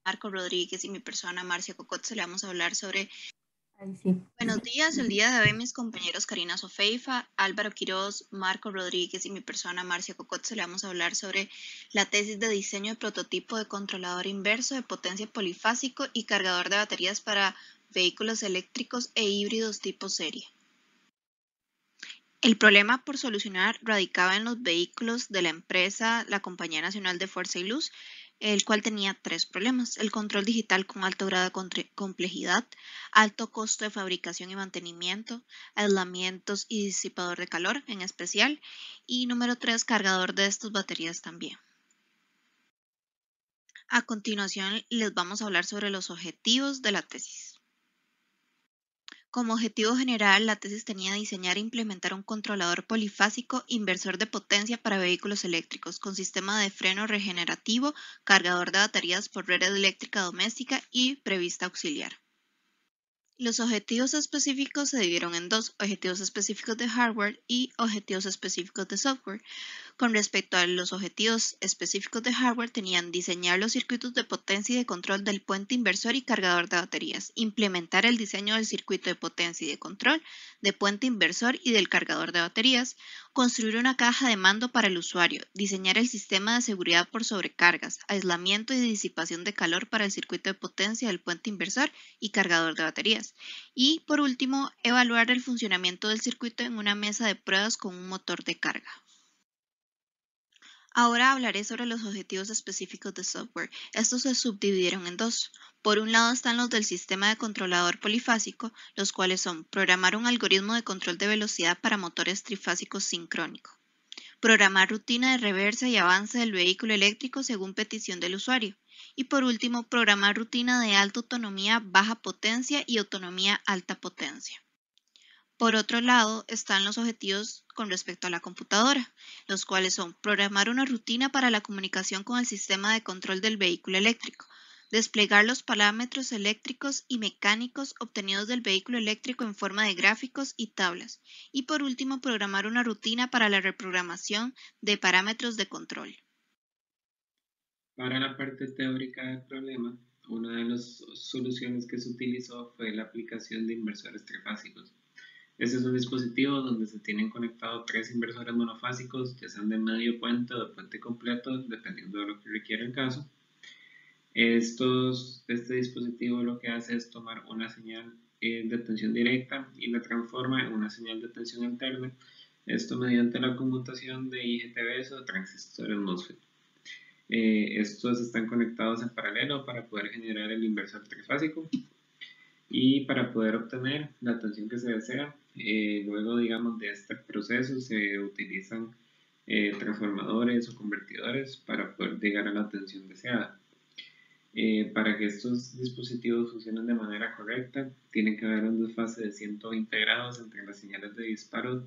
Marco Rodríguez y mi persona Marcia Cocotzo le vamos a hablar sobre... Ahí sí. Buenos días, el día de hoy mis compañeros Karina Sofeifa, Álvaro Quiroz, Marco Rodríguez y mi persona Marcia Cocotzo le vamos a hablar sobre la tesis de diseño de prototipo de controlador inverso de potencia polifásico y cargador de baterías para vehículos eléctricos e híbridos tipo serie. El problema por solucionar radicaba en los vehículos de la empresa, la Compañía Nacional de Fuerza y Luz, el cual tenía tres problemas: el control digital con alto grado de complejidad, alto costo de fabricación y mantenimiento, aislamientos y disipador de calor en especial, y número tres, cargador de estas baterías también. A continuación les vamos a hablar sobre los objetivos de la tesis. Como objetivo general, la tesis tenía diseñar e implementar un controlador polifásico inversor de potencia para vehículos eléctricos, con sistema de freno regenerativo, cargador de baterías por red eléctrica doméstica y prevista auxiliar. Los objetivos específicos se dividieron en dos: objetivos específicos de hardware y objetivos específicos de software. Con respecto a los objetivos específicos de hardware, tenían diseñar los circuitos de potencia y de control del puente inversor y cargador de baterías, implementar el diseño del circuito de potencia y de control, de puente inversor y del cargador de baterías, construir una caja de mando para el usuario, diseñar el sistema de seguridad por sobrecargas, aislamiento y disipación de calor para el circuito de potencia del puente inversor y cargador de baterías, y por último, evaluar el funcionamiento del circuito en una mesa de pruebas con un motor de carga. Ahora hablaré sobre los objetivos específicos de software. Estos se subdividieron en dos. Por un lado están los del sistema de controlador polifásico, los cuales son: programar un algoritmo de control de velocidad para motores trifásicos sincrónico, programar rutina de reversa y avance del vehículo eléctrico según petición del usuario, y por último, programar rutina de alta autonomía baja potencia y autonomía alta potencia. Por otro lado, están los objetivos con respecto a la computadora, los cuales son: programar una rutina para la comunicación con el sistema de control del vehículo eléctrico, desplegar los parámetros eléctricos y mecánicos obtenidos del vehículo eléctrico en forma de gráficos y tablas, y por último, programar una rutina para la reprogramación de parámetros de control. Para la parte teórica del problema, una de las soluciones que se utilizó fue la aplicación de inversores trifásicos. Este es un dispositivo donde se tienen conectados tres inversores monofásicos, ya sean de medio puente o de puente completo, dependiendo de lo que requiera el caso. Este dispositivo lo que hace es tomar una señal de tensión directa y la transforma en una señal de tensión alterna, esto mediante la conmutación de IGBTs o de transistores MOSFET. Estos están conectados en paralelo para poder generar el inversor trifásico y para poder obtener la tensión que se desea. Luego, digamos, de este proceso se utilizan transformadores o convertidores para poder llegar a la tensión deseada. Para que estos dispositivos funcionen de manera correcta, tiene que haber un desfase de 120 grados entre las señales de disparo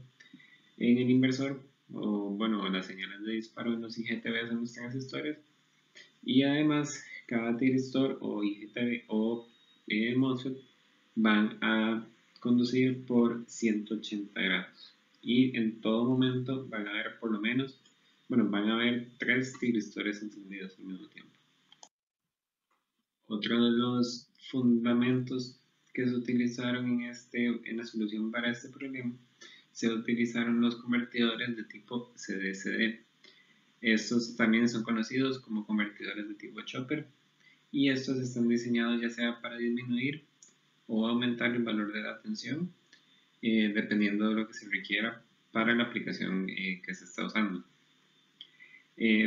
en el inversor, o bueno, las señales de disparo en los IGTBs en los transistores, y además cada tiristor o IGTB o MOSFET van a conducir por 180 grados y en todo momento van a haber por lo menos, bueno, van a haber tres tiristores encendidos al mismo tiempo. Otro de los fundamentos que se utilizaron en la solución para este problema, se utilizaron los convertidores de tipo CD-CD. Estos también son conocidos como convertidores de tipo chopper, y estos están diseñados ya sea para disminuir o aumentar el valor de la tensión, dependiendo de lo que se requiera para la aplicación que se está usando.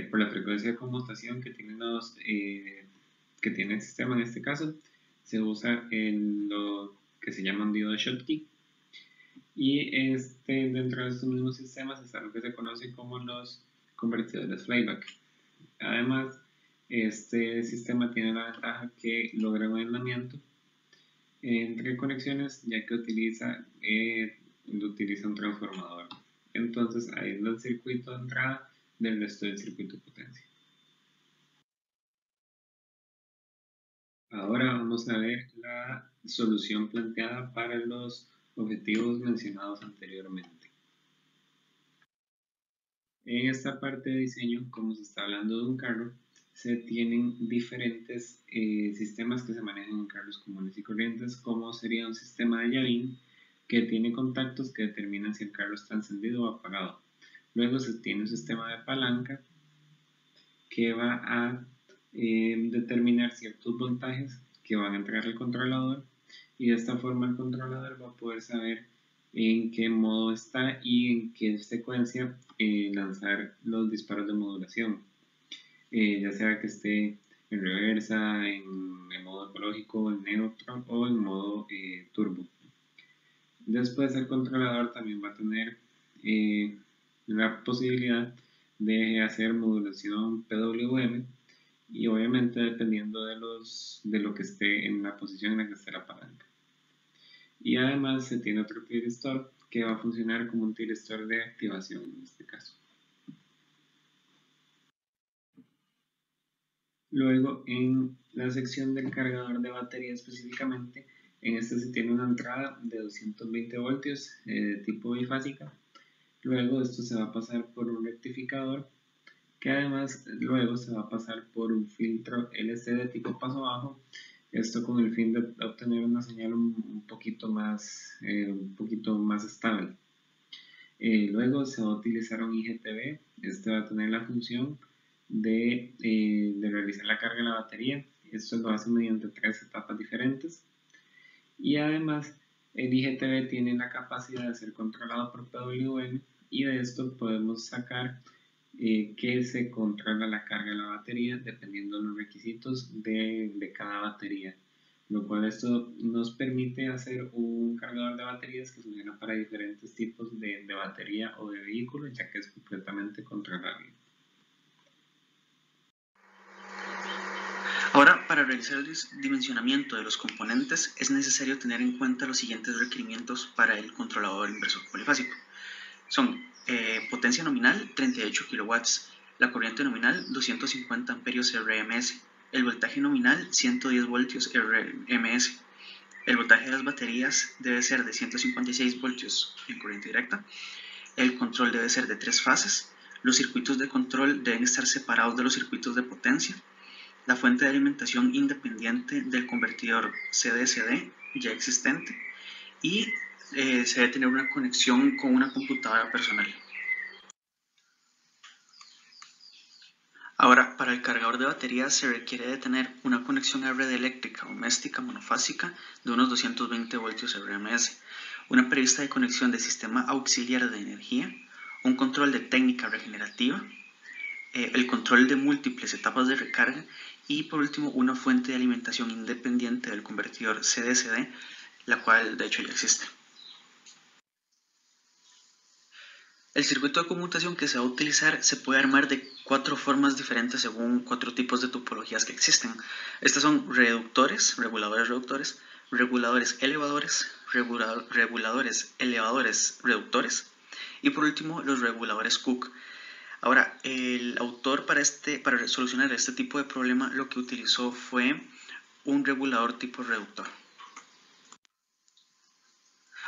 Por la frecuencia de conmutación que tienen que tiene el sistema en este caso, se usa en lo que se llama un diodo Schottky, y dentro de estos mismos sistemas está lo que se conoce como los convertidores flyback. Además, este sistema tiene la ventaja que logra un aislamiento entre conexiones, ya que utiliza un transformador. Entonces aísla el circuito de entrada del resto del circuito de potencia. Ahora vamos a ver la solución planteada para los objetivos mencionados anteriormente. En esta parte de diseño, como se está hablando de un carro, se tienen diferentes sistemas que se manejan en carros comunes y corrientes, como sería un sistema de llavín que tiene contactos que determinan si el carro está encendido o apagado. Luego se tiene un sistema de palanca que va a determinar ciertos voltajes que van a entrar al controlador, y de esta forma el controlador va a poder saber en qué modo está y en qué secuencia lanzar los disparos de modulación, ya sea que esté en reversa, en modo ecológico, en neutro o en modo turbo. Después el controlador también va a tener la posibilidad de hacer modulación PWM, y obviamente dependiendo de lo que esté en la posición en la que esté la palanca. Y además se tiene otro tiristor que va a funcionar como un tiristor de activación en este caso. Luego, en la sección del cargador de batería específicamente, en este se tiene una entrada de 220 voltios de tipo bifásica. Luego esto se va a pasar por un rectificador, que además luego se va a pasar por un filtro LC de tipo paso bajo, esto con el fin de obtener una señal un poquito más estable. Luego se va a utilizar un IGTV, este va a tener la función de realizar la carga de la batería. Esto lo hace mediante 3 etapas diferentes, y además el IGTV tiene la capacidad de ser controlado por PWM, y de esto podemos sacar que se controla la carga de la batería dependiendo de los requisitos de cada batería, lo cual esto nos permite hacer un cargador de baterías que funciona para diferentes tipos de batería o de vehículo, ya que es completamente controlable. Ahora, para realizar el dimensionamiento de los componentes es necesario tener en cuenta los siguientes requerimientos para el controlador inversor polifásico. Son potencia nominal 38 kW, la corriente nominal 250 amperios RMS, el voltaje nominal 110 voltios RMS, el voltaje de las baterías debe ser de 156 voltios en corriente directa, el control debe ser de 3 fases, los circuitos de control deben estar separados de los circuitos de potencia, la fuente de alimentación independiente del convertidor CD-CD ya existente, y se debe tener una conexión con una computadora personal. Ahora, para el cargador de baterías se requiere de tener una conexión a red eléctrica doméstica monofásica de unos 220 voltios RMS, una prevista de conexión de sistema auxiliar de energía, un control de técnica regenerativa, el control de múltiples etapas de recarga, y por último una fuente de alimentación independiente del convertidor CD-CD, la cual de hecho ya existe. El circuito de conmutación que se va a utilizar se puede armar de 4 formas diferentes según 4 tipos de topologías que existen. Estas son reguladores reductores, reguladores elevadores, reguladores elevadores reductores, y por último los reguladores Cook. Ahora, el autor para solucionar este tipo de problema lo que utilizó fue un regulador tipo reductor.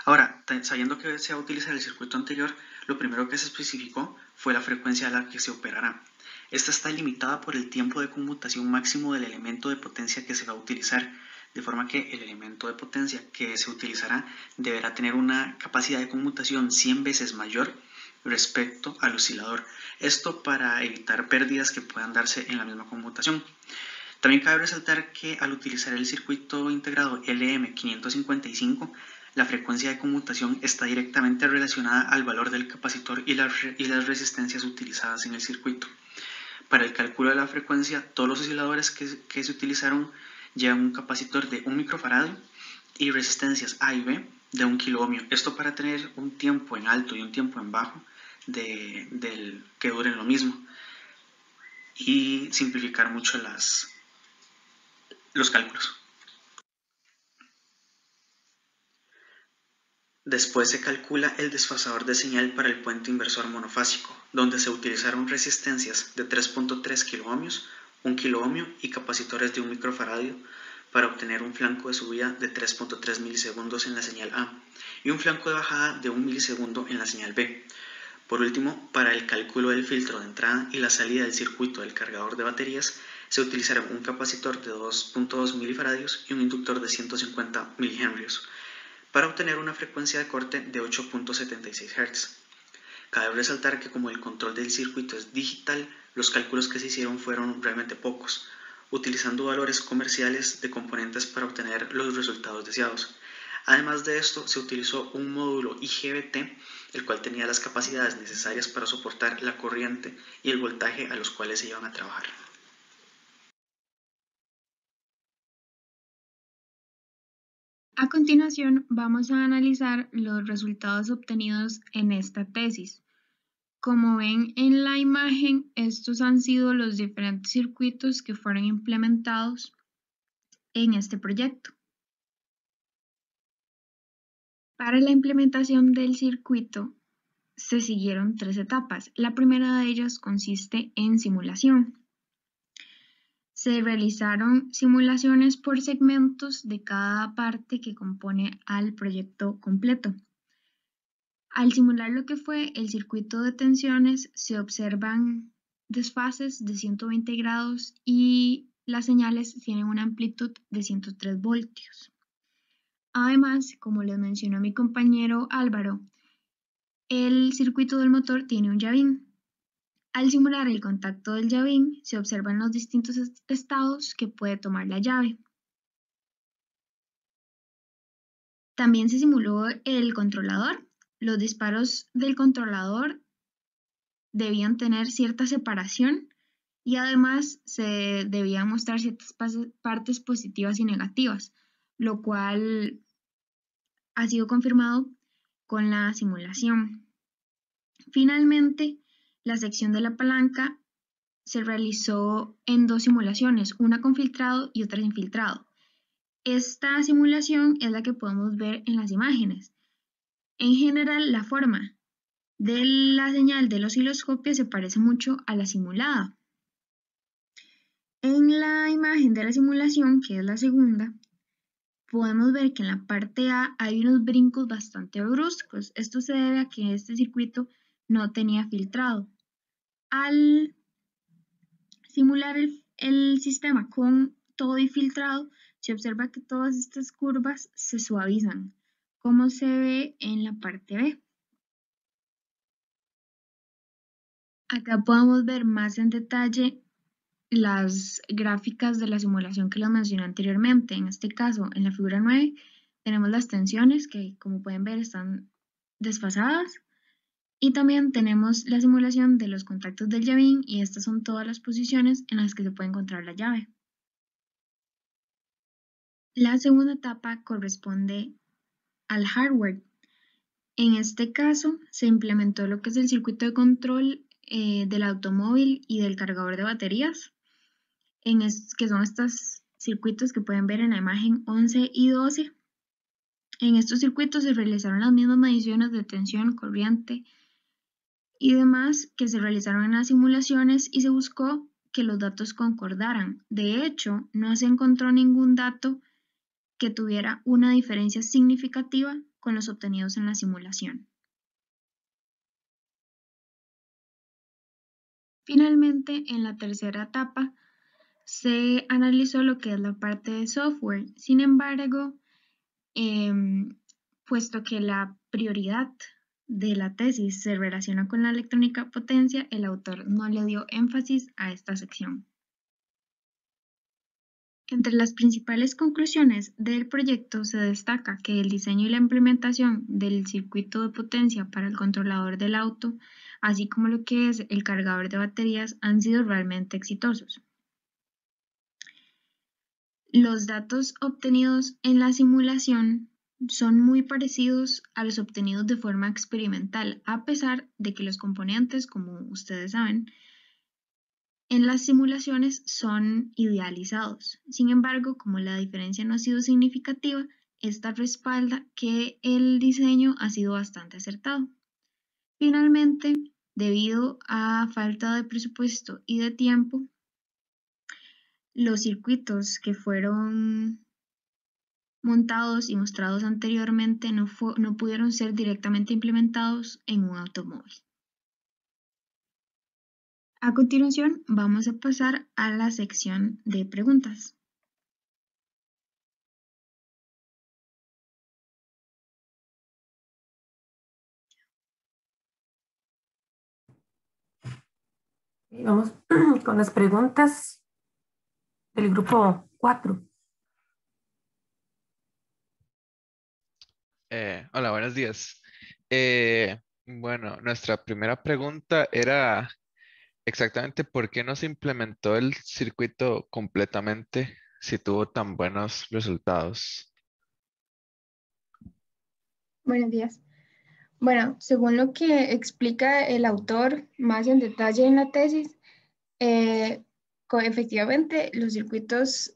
Ahora, sabiendo que se va a utilizar el circuito anterior, lo primero que se especificó fue la frecuencia a la que se operará. Esta está limitada por el tiempo de conmutación máximo del elemento de potencia que se va a utilizar, de forma que el elemento de potencia que se utilizará deberá tener una capacidad de conmutación 100 veces mayor respecto al oscilador. Esto para evitar pérdidas que puedan darse en la misma conmutación. También cabe resaltar que al utilizar el circuito integrado LM555, la frecuencia de conmutación está directamente relacionada al valor del capacitor y las resistencias utilizadas en el circuito. Para el cálculo de la frecuencia, todos los osciladores que se utilizaron llevan un capacitor de 1 microfarad y resistencias A y B de 1 kiloohmio. Esto para tener un tiempo en alto y un tiempo en bajo que duren lo mismo y simplificar mucho los cálculos. Después se calcula el desfasador de señal para el puente inversor monofásico, donde se utilizaron resistencias de 3.3 kiloohmios, 1 kiloohmio y capacitores de 1 microfaradio para obtener un flanco de subida de 3.3 milisegundos en la señal A y un flanco de bajada de 1 milisegundo en la señal B. Por último, para el cálculo del filtro de entrada y la salida del circuito del cargador de baterías, Se utilizaron un capacitor de 2.2 milifaradios y un inductor de 150 milihenrios para obtener una frecuencia de corte de 8.76 Hz. Cabe resaltar que como el control del circuito es digital, los cálculos que se hicieron fueron realmente pocos, utilizando valores comerciales de componentes para obtener los resultados deseados. Además de esto, se utilizó un módulo IGBT, el cual tenía las capacidades necesarias para soportar la corriente y el voltaje a los cuales se iban a trabajar. A continuación, vamos a analizar los resultados obtenidos en esta tesis. Como ven en la imagen, estos han sido los diferentes circuitos que fueron implementados en este proyecto. Para la implementación del circuito se siguieron 3 etapas. La primera de ellas consiste en simulación. Se realizaron simulaciones por segmentos de cada parte que compone al proyecto completo. Al simular lo que fue el circuito de tensiones, se observan desfases de 120 grados y las señales tienen una amplitud de 103 voltios. Además, como les mencionó mi compañero Álvaro, el circuito del motor tiene un llavín. Al simular el contacto del llavín, se observan los distintos estados que puede tomar la llave. También se simuló el controlador. Los disparos del controlador debían tener cierta separación y además se debían mostrar ciertas partes positivas y negativas, lo cual ha sido confirmado con la simulación. Finalmente, la sección de la palanca se realizó en 2 simulaciones, una con filtrado y otra sin filtrado. Esta simulación es la que podemos ver en las imágenes. En general, la forma de la señal del osciloscopio se parece mucho a la simulada. En la imagen de la simulación, que es la segunda, podemos ver que en la parte A hay unos brincos bastante bruscos. Esto se debe a que este circuito no tenía filtrado. Al simular el sistema con todo y filtrado, se observa que todas estas curvas se suavizan, como se ve en la parte B. Acá podemos ver más en detalle las gráficas de la simulación que les mencioné anteriormente. En este caso, en la figura 9, tenemos las tensiones que, como pueden ver, están desfasadas. Y también tenemos la simulación de los contactos del llavín y estas son todas las posiciones en las que se puede encontrar la llave. La segunda etapa corresponde al hardware. En este caso, se implementó lo que es el circuito de control del automóvil y del cargador de baterías, que son estos circuitos que pueden ver en la imagen 11 y 12. En estos circuitos se realizaron las mismas mediciones de tensión, corriente y demás que se realizaron en las simulaciones y se buscó que los datos concordaran. De hecho, no se encontró ningún dato que tuviera una diferencia significativa con los obtenidos en la simulación. Finalmente, en la tercera etapa, se analizó lo que es la parte de software. Sin embargo, puesto que la prioridad de la tesis se relaciona con la electrónica potencia, el autor no le dio énfasis a esta sección. Entre las principales conclusiones del proyecto se destaca que el diseño y la implementación del circuito de potencia para el controlador del auto, así como lo que es el cargador de baterías, han sido realmente exitosos. Los datos obtenidos en la simulación son muy parecidos a los obtenidos de forma experimental, a pesar de que los componentes, como ustedes saben, en las simulaciones son idealizados. Sin embargo, como la diferencia no ha sido significativa, esta respalda que el diseño ha sido bastante acertado. Finalmente, debido a falta de presupuesto y de tiempo, los circuitos que fueron montados y mostrados anteriormente no pudieron ser directamente implementados en un automóvil. A continuación, vamos a pasar a la sección de preguntas. Y vamos con las preguntas del grupo 4. Hola, buenos días. Bueno, nuestra primera pregunta era exactamente por qué no se implementó el circuito completamente si tuvo tan buenos resultados. Buenos días. Bueno, según lo que explica el autor más en detalle en la tesis, eh, efectivamente los circuitos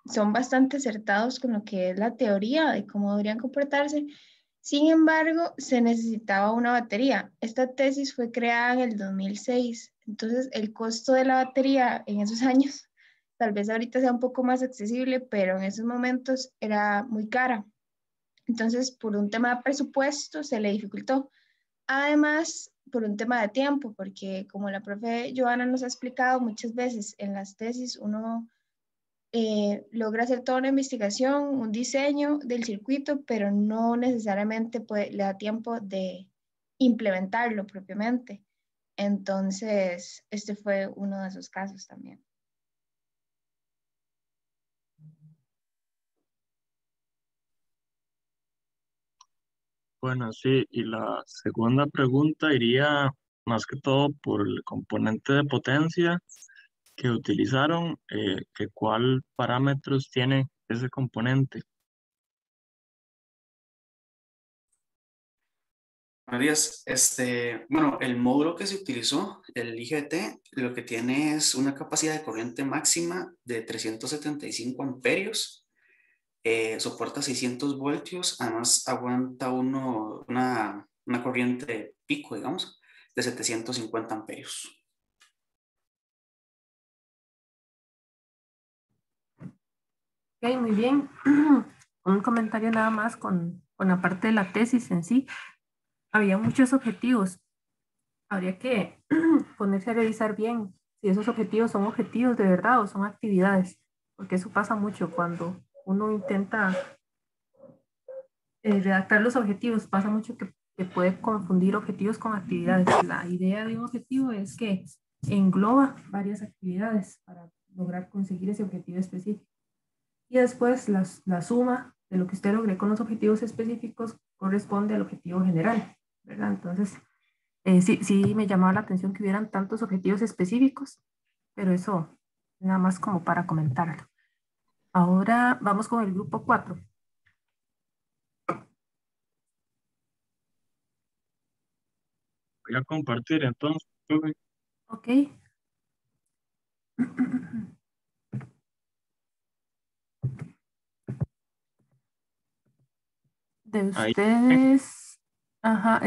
son bastante acertados con lo que es la teoría de cómo deberían comportarse. Sin embargo, se necesitaba una batería. Esta tesis fue creada en el 2006, entonces el costo de la batería en esos años, tal vez ahorita sea un poco más accesible, pero en esos momentos era muy cara. Entonces, por un tema de presupuesto, se le dificultó. Además, por un tema de tiempo, porque como la profe Joana nos ha explicado muchas veces en las tesis, uno logra hacer toda una investigación, un diseño del circuito, pero no necesariamente le da tiempo de implementarlo propiamente. Entonces, este fue uno de esos casos también. Bueno, sí, y la segunda pregunta iría más que todo por el componente de potencia que utilizaron, que cuál parámetros tiene ese componente. Buenos días. Bueno, el módulo que se utilizó, el IGBT, lo que tiene es una capacidad de corriente máxima de 375 amperios, soporta 600 voltios, además aguanta una corriente pico, digamos, de 750 amperios. Ok, muy bien. Un comentario nada más con la parte de la tesis en sí. Había muchos objetivos. Habría que ponerse a revisar bien si esos objetivos son objetivos de verdad o son actividades, porque eso pasa mucho cuando uno intenta redactar los objetivos, pasa mucho que puede confundir objetivos con actividades. La idea de un objetivo es que engloba varias actividades para lograr conseguir ese objetivo específico. Y después la suma de lo que usted logre con los objetivos específicos corresponde al objetivo general, ¿verdad? Entonces, sí me llamaba la atención que hubieran tantos objetivos específicos, pero eso nada más como para comentarlo. Ahora vamos con el grupo 4. Voy a compartir entonces, profe. Ok. De Ahí, ustedes, ajá,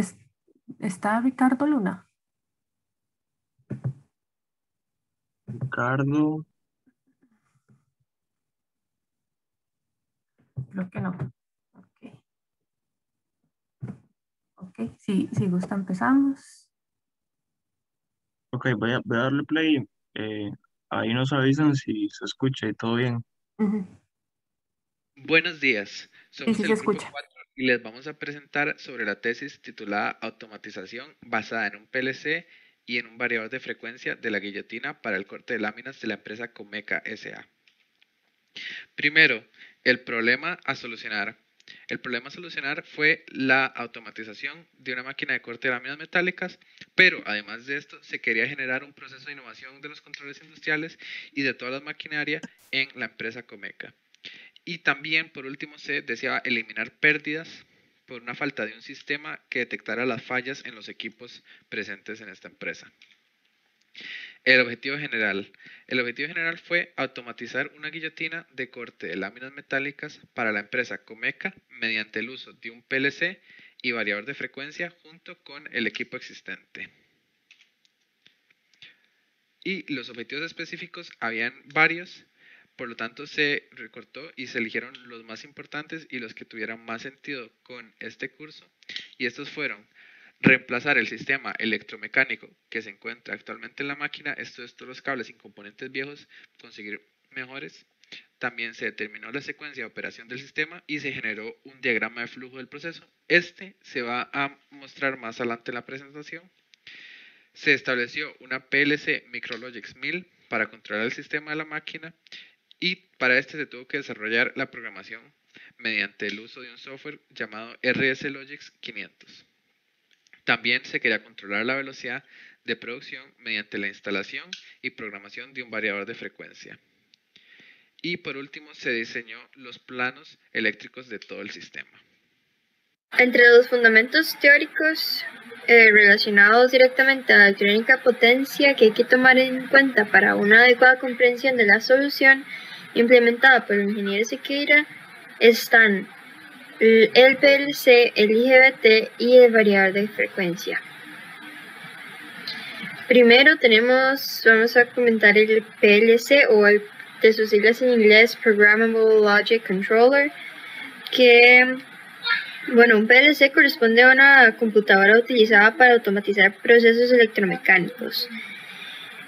está Ricardo Luna. Ricardo, Creo que no. Ok. Ok, si gusta empezamos. ok, voy a darle play. eh, Ahí nos avisan si se escucha y todo bien. Ujú. Buenos días, Sí, somos sí se el grupo escucha. 4 y les vamos a presentar sobre la tesis titulada Automatización basada en un PLC y en un variador de frecuencia de la guillotina para el corte de láminas de la empresa Comeca S.A. Primero, el problema a solucionar. El problema a solucionar fue la automatización de una máquina de corte de láminas metálicas, pero además de esto se quería generar un proceso de innovación de los controles industriales y de toda la maquinaria en la empresa Comeca. Y también, por último, se deseaba eliminar pérdidas por una falta de un sistema que detectara las fallas en los equipos presentes en esta empresa. El objetivo general. El objetivo general fue automatizar una guillotina de corte de láminas metálicas para la empresa Comeca mediante el uso de un PLC y variador de frecuencia junto con el equipo existente. Y los objetivos específicos habían varios, por lo tanto se recortó y se eligieron los más importantes y los que tuvieran más sentido con este curso. Y estos fueron reemplazar el sistema electromecánico que se encuentra actualmente en la máquina, esto es todos los cables y componentes viejos, conseguir mejores. También se determinó la secuencia de operación del sistema y se generó un diagrama de flujo del proceso. Este se va a mostrar más adelante en la presentación. Se estableció una PLC Micrologix 1000 para controlar el sistema de la máquina y para este se tuvo que desarrollar la programación mediante el uso de un software llamado RSLogix 500. También se quería controlar la velocidad de producción mediante la instalación y programación de un variador de frecuencia. Y por último se diseñó los planos eléctricos de todo el sistema. Entre los fundamentos teóricos relacionados directamente a la electrónica potencia que hay que tomar en cuenta para una adecuada comprensión de la solución implementada por el ingeniero Sequeira están el PLC, el IGBT y el variador de frecuencia. Primero vamos a comentar el PLC o de sus siglas en inglés Programmable Logic Controller, que un PLC corresponde a una computadora utilizada para automatizar procesos electromecánicos.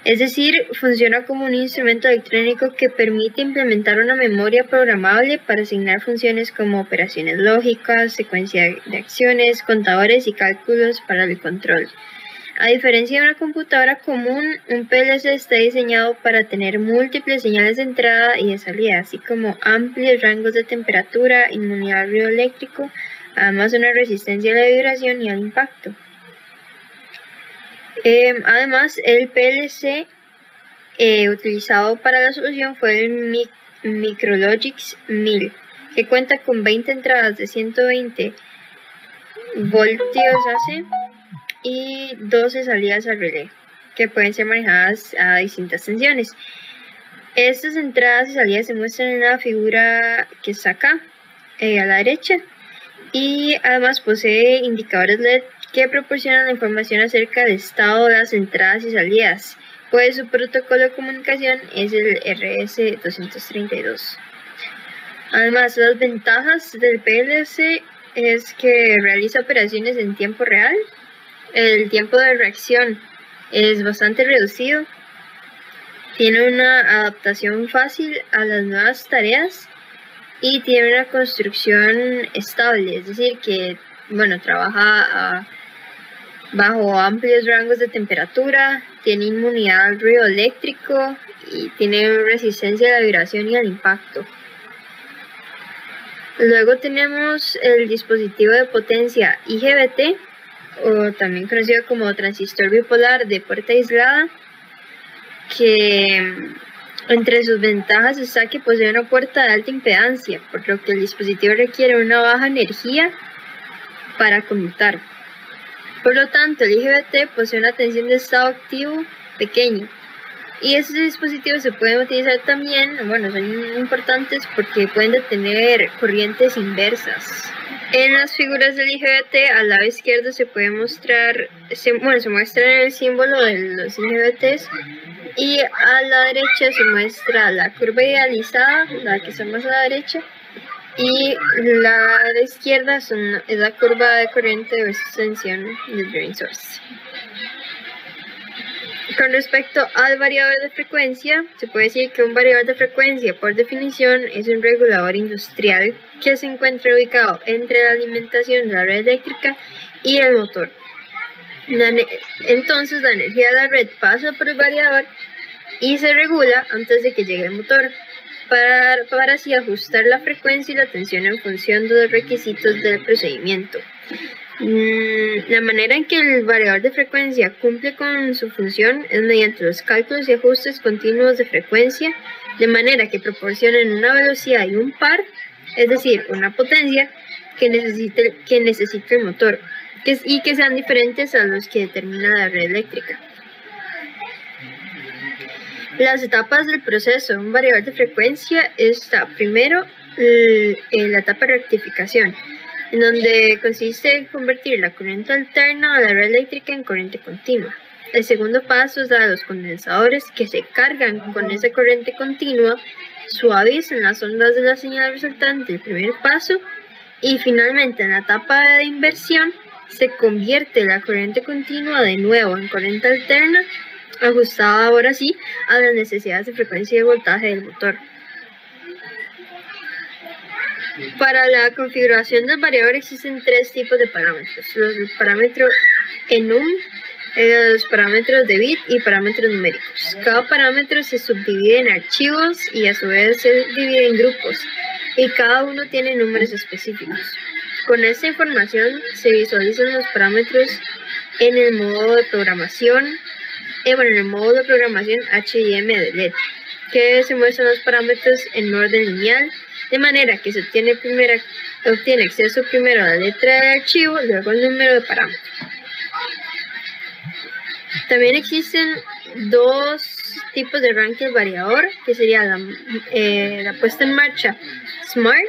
Es decir, funciona como un instrumento electrónico que permite implementar una memoria programable para asignar funciones como operaciones lógicas, secuencia de acciones, contadores y cálculos para el control. A diferencia de una computadora común, un PLC está diseñado para tener múltiples señales de entrada y de salida, así como amplios rangos de temperatura, inmunidad al ruido eléctrico, además de una resistencia a la vibración y al impacto. Además, el PLC utilizado para la solución fue el Micrologix 1000, que cuenta con 20 entradas de 120 voltios AC y 12 salidas al relé, que pueden ser manejadas a distintas tensiones. Estas entradas y salidas se muestran en la figura que está acá, a la derecha, y además posee indicadores LED que proporcionan la información acerca del estado de las entradas y salidas, pues su protocolo de comunicación es el RS-232. Además, las ventajas del PLC es que realiza operaciones en tiempo real, el tiempo de reacción es bastante reducido, tiene una adaptación fácil a las nuevas tareas y tiene una construcción estable, es decir, que trabaja bajo amplios rangos de temperatura, tiene inmunidad al ruido eléctrico y tiene resistencia a la vibración y al impacto. Luego tenemos el dispositivo de potencia IGBT, o también conocido como transistor bipolar de puerta aislada, que entre sus ventajas está que posee una puerta de alta impedancia, por lo que el dispositivo requiere una baja energía para conmutar. Por lo tanto, el IGBT posee una tensión de estado activo pequeña. Y estos dispositivos se pueden utilizar también, son importantes porque pueden detener corrientes inversas. En las figuras del IGBT, al lado izquierdo se muestra el símbolo de los IGBTs y a la derecha se muestra la curva idealizada, la que está más a la derecha, y la de izquierda es la curva de corriente versus tensión del drain source. Con respecto al variador de frecuencia, se puede decir que un variador de frecuencia, por definición, es un regulador industrial que se encuentra ubicado entre la alimentación de la red eléctrica y el motor. Entonces, la energía de la red pasa por el variador y se regula antes de que llegue el motor, para así ajustar la frecuencia y la tensión en función de los requisitos del procedimiento. La manera en que el variador de frecuencia cumple con su función es mediante los cálculos y ajustes continuos de frecuencia, de manera que proporcionen una velocidad y un par, es decir, una potencia que necesite el motor, y que sean diferentes a los que determina la red eléctrica. Las etapas del proceso de un variador de frecuencia está primero la etapa de rectificación, en donde consiste en convertir la corriente alterna a la red eléctrica en corriente continua. El segundo paso es la de los condensadores, que se cargan con esa corriente continua, suavizan las ondas de la señal resultante del primer paso, y finalmente en la etapa de inversión se convierte la corriente continua de nuevo en corriente alterna, ajustada ahora sí a las necesidades de frecuencia y de voltaje del motor. Para la configuración del variador existen tres tipos de parámetros: el parámetro enum, los parámetros de bit y parámetros numéricos. Cada parámetro se subdivide en archivos y a su vez se divide en grupos, y cada uno tiene números específicos. Con esta información se visualizan los parámetros en el módulo de programación, HIM de LED, que se muestran los parámetros en orden lineal, de manera que se obtiene acceso primero a la letra del archivo, luego al número de parámetros. También existen dos tipos de arranque del variador, que sería la puesta en marcha Smart,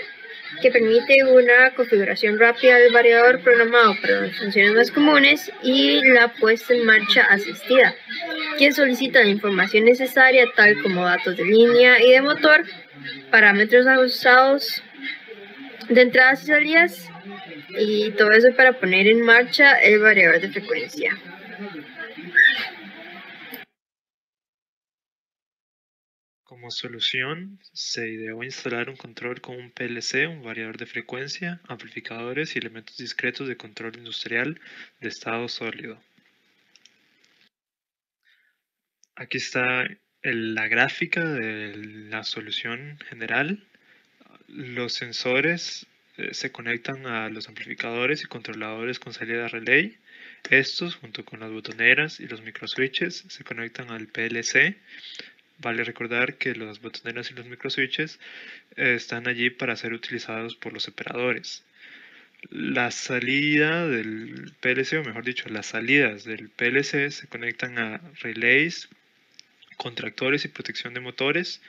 que permite una configuración rápida del variador programado para las funciones más comunes, y la puesta en marcha asistida, que solicita la información necesaria tal como datos de línea y de motor, parámetros ajustados de entradas y salidas, y todo eso para poner en marcha el variador de frecuencia. Como solución, se ideó instalar un control con un PLC, un variador de frecuencia, amplificadores y elementos discretos de control industrial de estado sólido. Aquí está la gráfica de la solución general. Los sensores se conectan a los amplificadores y controladores con salida relay. Estos, junto con las botoneras y los microswitches, se conectan al PLC. Vale recordar que las botoneras y los microswitches están allí para ser utilizados por los operadores. La salida del PLC, o mejor dicho, las salidas del PLC se conectan a relays, contractores y protección de motores,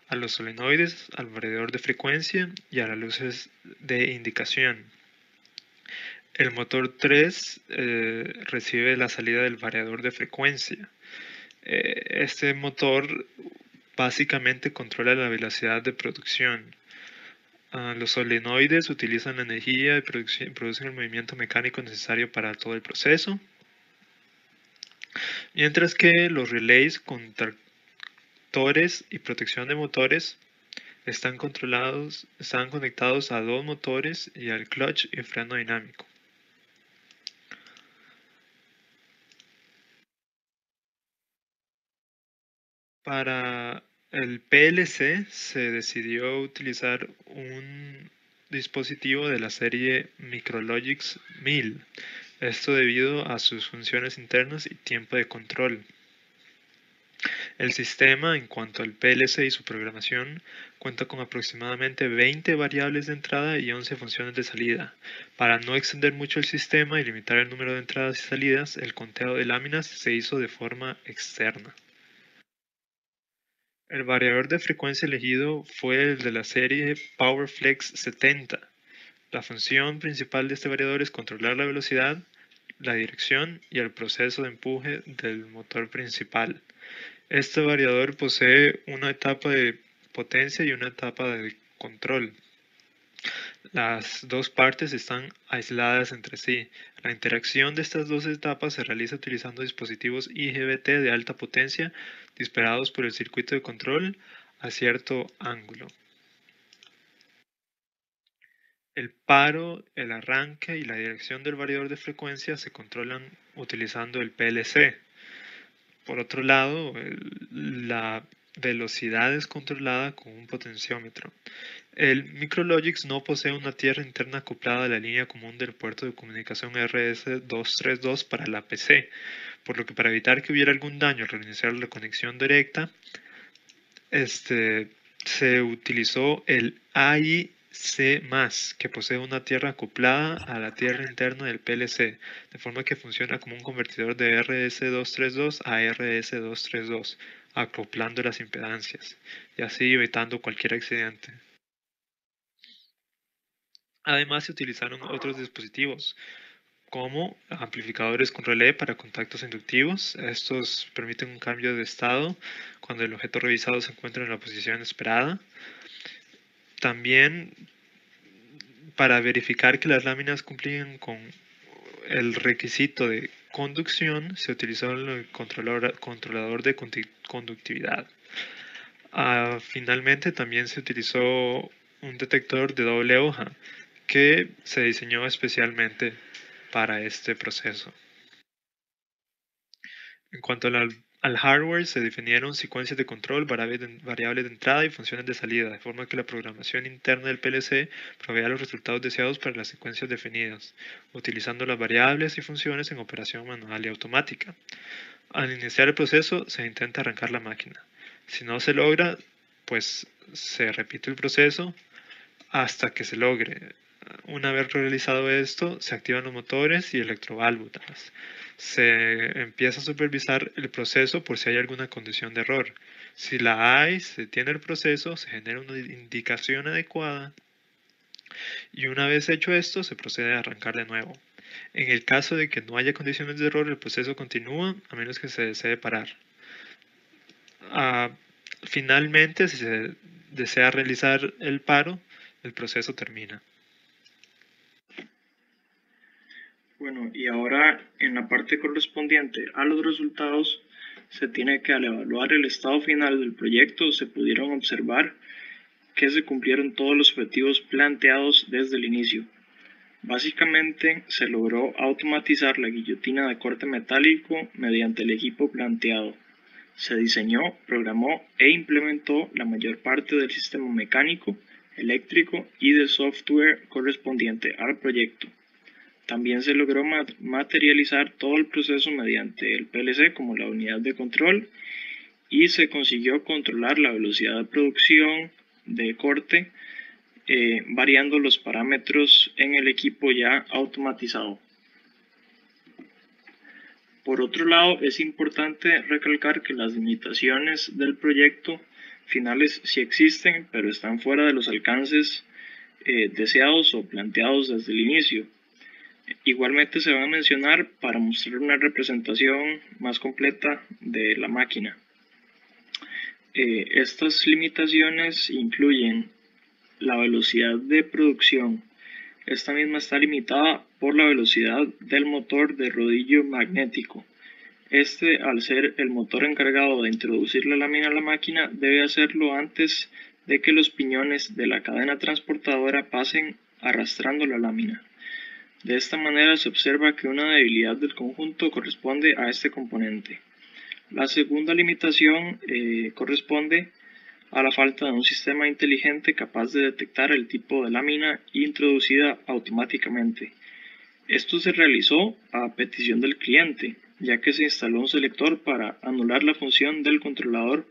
a los solenoides, al variador de frecuencia y a las luces de indicación. El motor 3 recibe la salida del variador de frecuencia. Este motor básicamente controla la velocidad de producción. Los solenoides utilizan la energía y producen el movimiento mecánico necesario para todo el proceso, mientras que los relays, contractores y protección de motores están conectados a dos motores y al clutch y freno dinámico. Para el PLC se decidió utilizar un dispositivo de la serie Micrologix 1000, esto debido a sus funciones internas y tiempo de control. El sistema, en cuanto al PLC y su programación, cuenta con aproximadamente 20 variables de entrada y 11 funciones de salida. Para no extender mucho el sistema y limitar el número de entradas y salidas, el conteo de láminas se hizo de forma externa. El variador de frecuencia elegido fue el de la serie PowerFlex 70. La función principal de este variador es controlar la velocidad, la dirección y el proceso de empuje del motor principal. Este variador posee una etapa de potencia y una etapa de control. Las dos partes están aisladas entre sí. La interacción de estas dos etapas se realiza utilizando dispositivos IGBT de alta potencia disparados por el circuito de control a cierto ángulo. El paro, el arranque y la dirección del variador de frecuencia se controlan utilizando el PLC. Por otro lado, la velocidad es controlada con un potenciómetro. El Micrologix no posee una tierra interna acoplada a la línea común del puerto de comunicación RS232 para la PC, por lo que para evitar que hubiera algún daño al reiniciar la conexión directa, se utilizó el AIC+, que posee una tierra acoplada a la tierra interna del PLC, de forma que funciona como un convertidor de RS232 a RS232, acoplando las impedancias, y así evitando cualquier accidente. Además, se utilizaron otros dispositivos, como amplificadores con relé para contactos inductivos. Estos permiten un cambio de estado cuando el objeto revisado se encuentra en la posición esperada. También para verificar que las láminas cumplían con el requisito de conducción se utilizó en el controlador de conductividad. Finalmente también se utilizó un detector de doble hoja que se diseñó especialmente para este proceso. En cuanto al hardware, se definieron secuencias de control, variables de entrada y funciones de salida, de forma que la programación interna del PLC provea los resultados deseados para las secuencias definidas, utilizando las variables y funciones en operación manual y automática. Al iniciar el proceso, se intenta arrancar la máquina. Si no se logra, pues se repite el proceso hasta que se logre. Una vez realizado esto, se activan los motores y electroválvulas. Se empieza a supervisar el proceso por si hay alguna condición de error. Si la hay, se detiene el proceso, se genera una indicación adecuada y una vez hecho esto, se procede a arrancar de nuevo. En el caso de que no haya condiciones de error, el proceso continúa a menos que se desee parar. Finalmente, si se desea realizar el paro, el proceso termina. Bueno, y ahora en la parte correspondiente a los resultados, se tiene que al evaluar el estado final del proyecto, se pudieron observar que se cumplieron todos los objetivos planteados desde el inicio. Básicamente, se logró automatizar la guillotina de corte metálico mediante el equipo planteado. Se diseñó, programó e implementó la mayor parte del sistema mecánico, eléctrico y de software correspondiente al proyecto. También se logró materializar todo el proceso mediante el PLC como la unidad de control y se consiguió controlar la velocidad de producción de corte variando los parámetros en el equipo ya automatizado. Por otro lado, es importante recalcar que las limitaciones del proyecto finales sí existen, pero están fuera de los alcances deseados o planteados desde el inicio. Igualmente se van a mencionar para mostrar una representación más completa de la máquina. Estas limitaciones incluyen la velocidad de producción. Esta misma está limitada por la velocidad del motor de rodillo magnético. Al ser el motor encargado de introducir la lámina a la máquina, debe hacerlo antes de que los piñones de la cadena transportadora pasen arrastrando la lámina. De esta manera se observa que una debilidad del conjunto corresponde a este componente. La segunda limitación corresponde a la falta de un sistema inteligente capaz de detectar el tipo de lámina introducida automáticamente. Esto se realizó a petición del cliente, ya que se instaló un selector para anular la función del controlador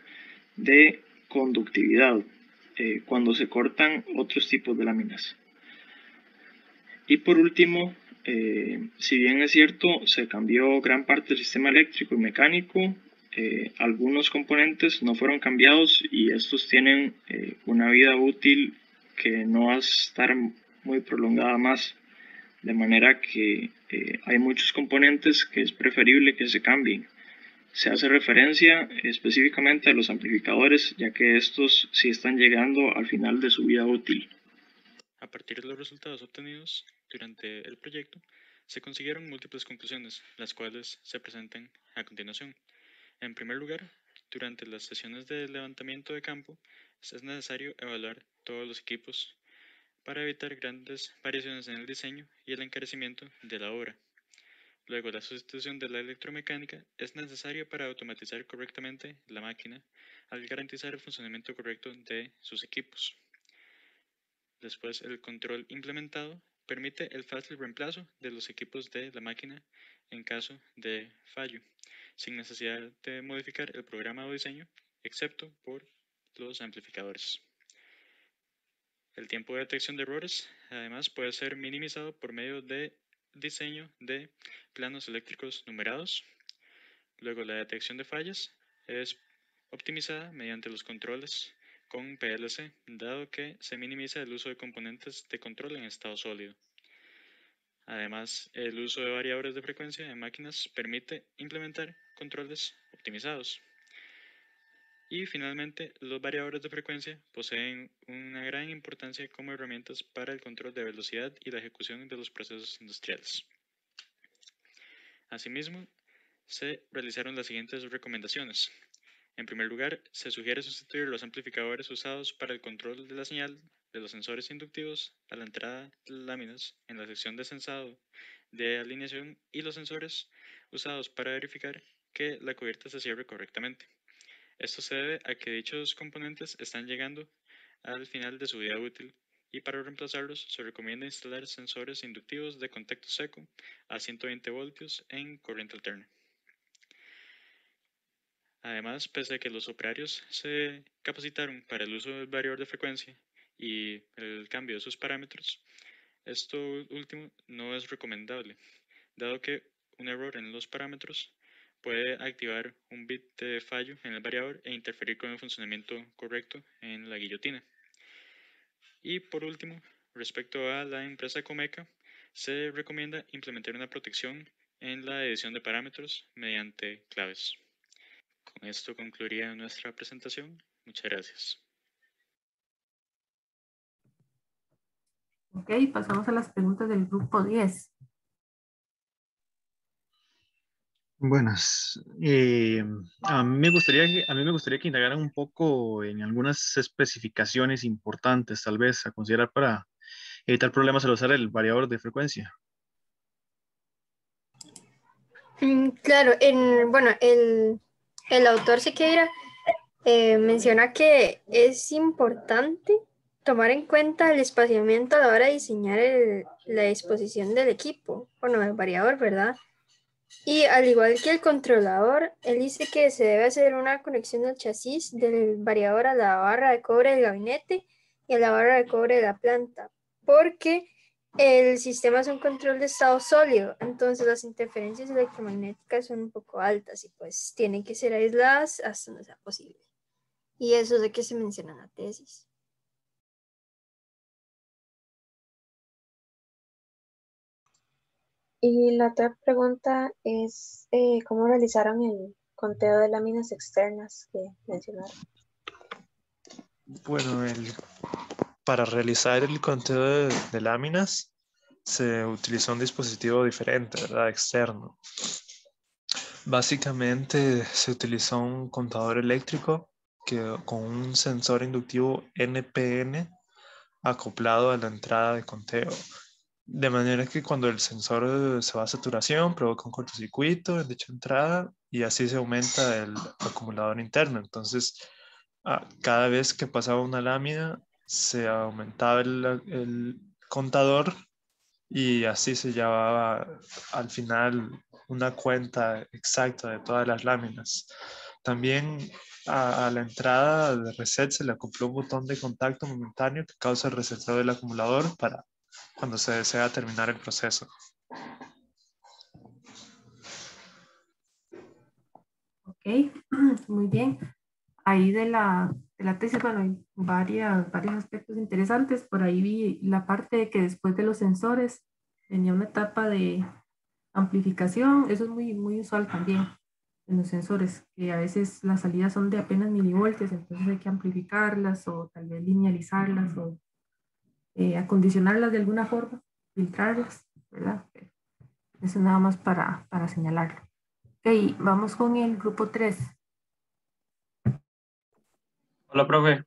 de conductividad cuando se cortan otros tipos de láminas. Y por último, si bien es cierto, se cambió gran parte del sistema eléctrico y mecánico, algunos componentes no fueron cambiados y estos tienen una vida útil que no va a estar muy prolongada más, de manera que hay muchos componentes que es preferible que se cambien. Se hace referencia específicamente a los amplificadores, ya que estos sí están llegando al final de su vida útil. A partir de los resultados obtenidos durante el proyecto, se consiguieron múltiples conclusiones, las cuales se presentan a continuación. En primer lugar, durante las sesiones de levantamiento de campo, es necesario evaluar todos los equipos para evitar grandes variaciones en el diseño y el encarecimiento de la obra. Luego, la sustitución de la electromecánica es necesaria para automatizar correctamente la máquina al garantizar el funcionamiento correcto de sus equipos. Después, el control implementado permite el fácil reemplazo de los equipos de la máquina en caso de fallo, sin necesidad de modificar el programa o diseño, excepto por los amplificadores. El tiempo de detección de errores, además, puede ser minimizado por medio de diseño de planos eléctricos numerados. Luego, la detección de fallas es optimizada mediante los controles con PLC, dado que se minimiza el uso de componentes de control en estado sólido. Además, el uso de variadores de frecuencia en máquinas permite implementar controles optimizados. Y finalmente, los variadores de frecuencia poseen una gran importancia como herramientas para el control de velocidad y la ejecución de los procesos industriales. Asimismo, se realizaron las siguientes recomendaciones. En primer lugar, se sugiere sustituir los amplificadores usados para el control de la señal de los sensores inductivos a la entrada de las láminas en la sección de sensado de alineación y los sensores usados para verificar que la cubierta se cierre correctamente. Esto se debe a que dichos componentes están llegando al final de su vida útil y para reemplazarlos se recomienda instalar sensores inductivos de contacto seco a 120 voltios en corriente alterna. Además, pese a que los operarios se capacitaron para el uso del variador de frecuencia y el cambio de sus parámetros, esto último no es recomendable, dado que un error en los parámetros puede activar un bit de fallo en el variador e interferir con el funcionamiento correcto en la guillotina. Y por último, respecto a la empresa Comeca, se recomienda implementar una protección en la edición de parámetros mediante claves. Con esto concluiría nuestra presentación. Muchas gracias. Ok, pasamos a las preguntas del grupo 10. Buenas. A mí me gustaría que indagaran un poco en algunas especificaciones importantes, tal vez, a considerar para evitar problemas al usar el variador de frecuencia. Claro, el autor Sequeira menciona que es importante tomar en cuenta el espaciamiento a la hora de diseñar la disposición del equipo, bueno, el variador, ¿verdad? Y al igual que el controlador, él dice que se debe hacer una conexión del chasis del variador a la barra de cobre del gabinete y a la barra de cobre de la planta, porque el sistema es un control de estado sólido, entonces las interferencias electromagnéticas son un poco altas y pues tienen que ser aisladas hasta donde sea posible. Y eso es de que se menciona en la tesis. Y la otra pregunta es ¿cómo realizaron el conteo de láminas externas que mencionaron? Bueno, para realizar el conteo de láminas se utilizó un dispositivo diferente, ¿verdad? Externo. Básicamente se utilizó un contador eléctrico con un sensor inductivo NPN acoplado a la entrada de conteo. De manera que cuando el sensor se va a saturación, provoca un cortocircuito en dicha entrada y así se aumenta el acumulador interno. Entonces, cada vez que pasaba una lámina, se aumentaba el contador y así se llevaba al final una cuenta exacta de todas las láminas. También a la entrada de reset se le acopló un botón de contacto momentáneo que causa el reseteo del acumulador para cuando se desea terminar el proceso. Ok, muy bien. Ahí de la tesis, bueno, hay varios aspectos interesantes. Por ahí vi la parte de que después de los sensores tenía una etapa de amplificación. Eso es muy, muy usual también en los sensores, que a veces las salidas son de apenas milivoltios, entonces hay que amplificarlas o tal vez linealizarlas o acondicionarlas de alguna forma, filtrarlas, ¿verdad? Eso nada más para señalarlo. Ok, vamos con el grupo 3. Hola, profe.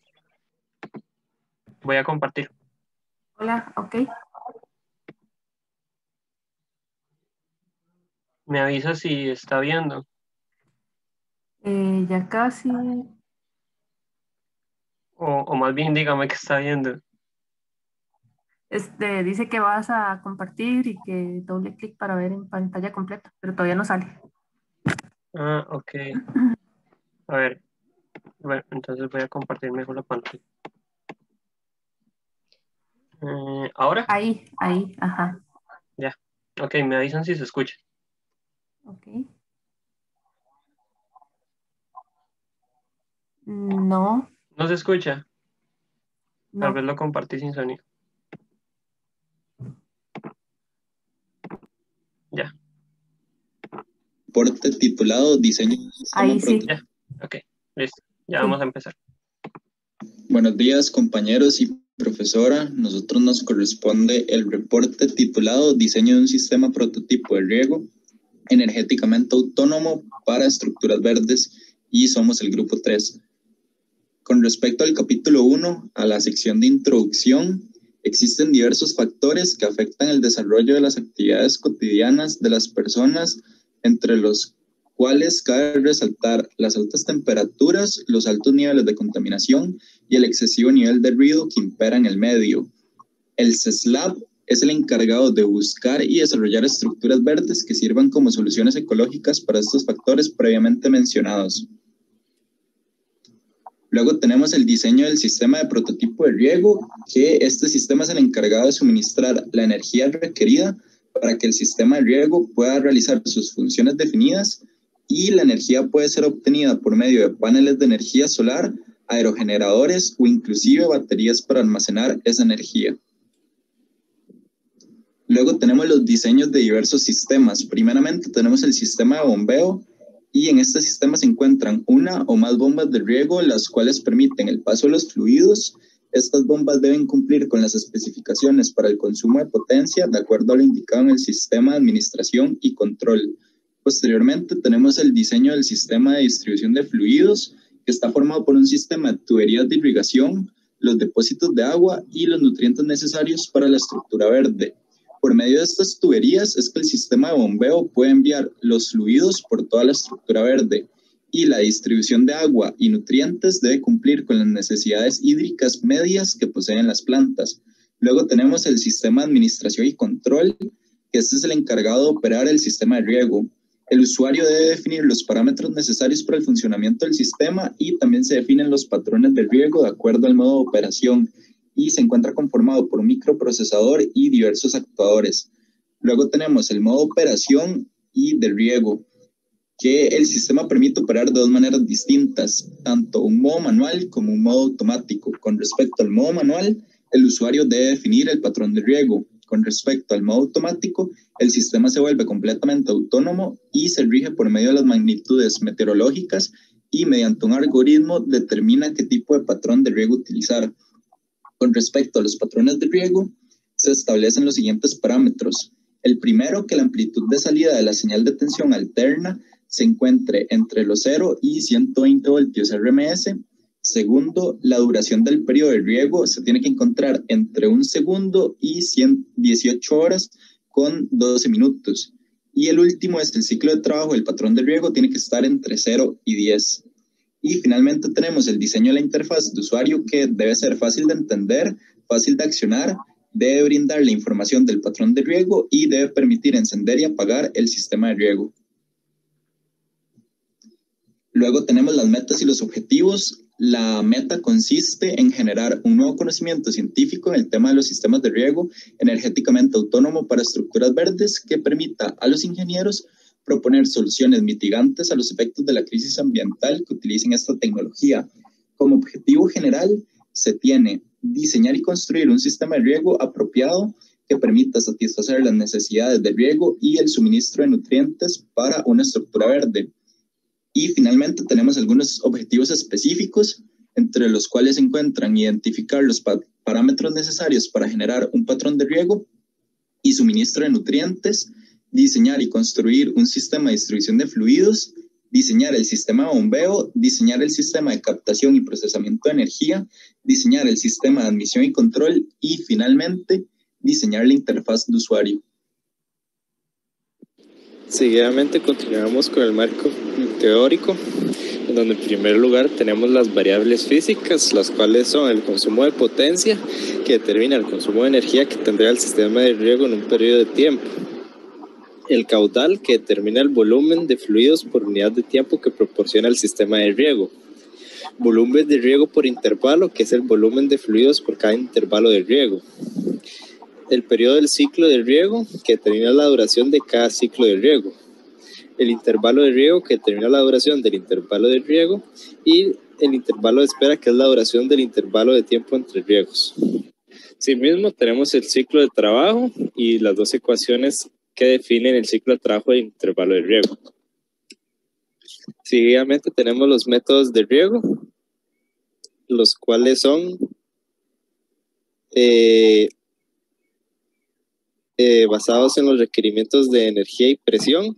Voy a compartir. Hola, ok. Me avisa si está viendo. Ya casi. O más bien dígame que está viendo. Dice que vas a compartir y que doble clic para ver en pantalla completa, pero todavía no sale. Ah, ok. A ver. Bueno, entonces voy a compartir mejor la pantalla. ¿Ahora? Ahí, ajá. Ya. Ok, me avisan si se escucha. Ok. No. ¿No se escucha? No. Tal vez lo compartí sin sonido. Ya. Reporte titulado Diseño de un sistema Ahí sí. Ya. Ok, listo. Ya Sí. vamos a empezar. Buenos días, compañeros y profesora. Nosotros nos corresponde el reporte titulado Diseño de un sistema prototipo de riego. energéticamente autónomo para estructuras verdes y somos el grupo 3. Con respecto al capítulo 1, a la sección de introducción, existen diversos factores que afectan el desarrollo de las actividades cotidianas de las personas, entre los cuales cabe resaltar las altas temperaturas, los altos niveles de contaminación y el excesivo nivel de ruido que impera en el medio. El CESLAB es el encargado de buscar y desarrollar estructuras verdes que sirvan como soluciones ecológicas para estos factores previamente mencionados. Luego tenemos el diseño del sistema de prototipo de riego, que este sistema es el encargado de suministrar la energía requerida para que el sistema de riego pueda realizar sus funciones definidas, y la energía puede ser obtenida por medio de paneles de energía solar, aerogeneradores o inclusive baterías para almacenar esa energía. Luego tenemos los diseños de diversos sistemas. Primeramente tenemos el sistema de bombeo, y en este sistema se encuentran una o más bombas de riego, las cuales permiten el paso de los fluidos. Estas bombas deben cumplir con las especificaciones para el consumo de potencia, de acuerdo a lo indicado en el sistema de administración y control. Posteriormente tenemos el diseño del sistema de distribución de fluidos, que está formado por un sistema de tuberías de irrigación, los depósitos de agua y los nutrientes necesarios para la estructura verde. Por medio de estas tuberías es que el sistema de bombeo puede enviar los fluidos por toda la estructura verde, y la distribución de agua y nutrientes debe cumplir con las necesidades hídricas medias que poseen las plantas. Luego tenemos el sistema de administración y control, que este es el encargado de operar el sistema de riego. El usuario debe definir los parámetros necesarios para el funcionamiento del sistema, y también se definen los patrones de riego de acuerdo al modo de operación, y se encuentra conformado por un microprocesador y diversos actuadores. Luego tenemos el modo de operación y de riego, que el sistema permite operar de dos maneras distintas, tanto un modo manual como un modo automático. Con respecto al modo manual, el usuario debe definir el patrón de riego. Con respecto al modo automático, el sistema se vuelve completamente autónomo y se rige por medio de las magnitudes meteorológicas, y mediante un algoritmo determina qué tipo de patrón de riego utilizar. Con respecto a los patrones de riego, se establecen los siguientes parámetros. El primero, que la amplitud de salida de la señal de tensión alterna se encuentre entre los 0 y 120 voltios RMS. Segundo, la duración del periodo de riego se tiene que encontrar entre 1 segundo y 18 horas con 12 minutos. Y el último es el ciclo de trabajo del patrón de riego, tiene que estar entre 0 y 10. Y finalmente tenemos el diseño de la interfaz de usuario, que debe ser fácil de entender, fácil de accionar, debe brindar la información del patrón de riego y debe permitir encender y apagar el sistema de riego. Luego tenemos las metas y los objetivos. La meta consiste en generar un nuevo conocimiento científico en el tema de los sistemas de riego energéticamente autónomo para estructuras verdes, que permita a los ingenieros proponer soluciones mitigantes a los efectos de la crisis ambiental que utilicen esta tecnología. Como objetivo general, se tiene diseñar y construir un sistema de riego apropiado que permita satisfacer las necesidades de riego y el suministro de nutrientes para una estructura verde. Y finalmente tenemos algunos objetivos específicos, entre los cuales se encuentran identificar los parámetros necesarios para generar un patrón de riego y suministro de nutrientes, diseñar y construir un sistema de distribución de fluidos, diseñar el sistema de bombeo, diseñar el sistema de captación y procesamiento de energía, diseñar el sistema de admisión y control, y finalmente diseñar la interfaz de usuario. Seguidamente continuamos con el marco teórico, en donde en primer lugar tenemos las variables físicas, las cuales son el consumo de potencia, que determina el consumo de energía que tendrá el sistema de riego en un periodo de tiempo. El caudal, que determina el volumen de fluidos por unidad de tiempo que proporciona el sistema de riego. Volumen de riego por intervalo, que es el volumen de fluidos por cada intervalo de riego. El periodo del ciclo de riego, que determina la duración de cada ciclo de riego. El intervalo de riego, que determina la duración del intervalo de riego. Y el intervalo de espera, que es la duración del intervalo de tiempo entre riegos. Asimismo, tenemos el ciclo de trabajo y las dos ecuaciones que definen el ciclo de trabajo e intervalo de riego. Seguidamente tenemos los métodos de riego, los cuales son basados en los requerimientos de energía y presión,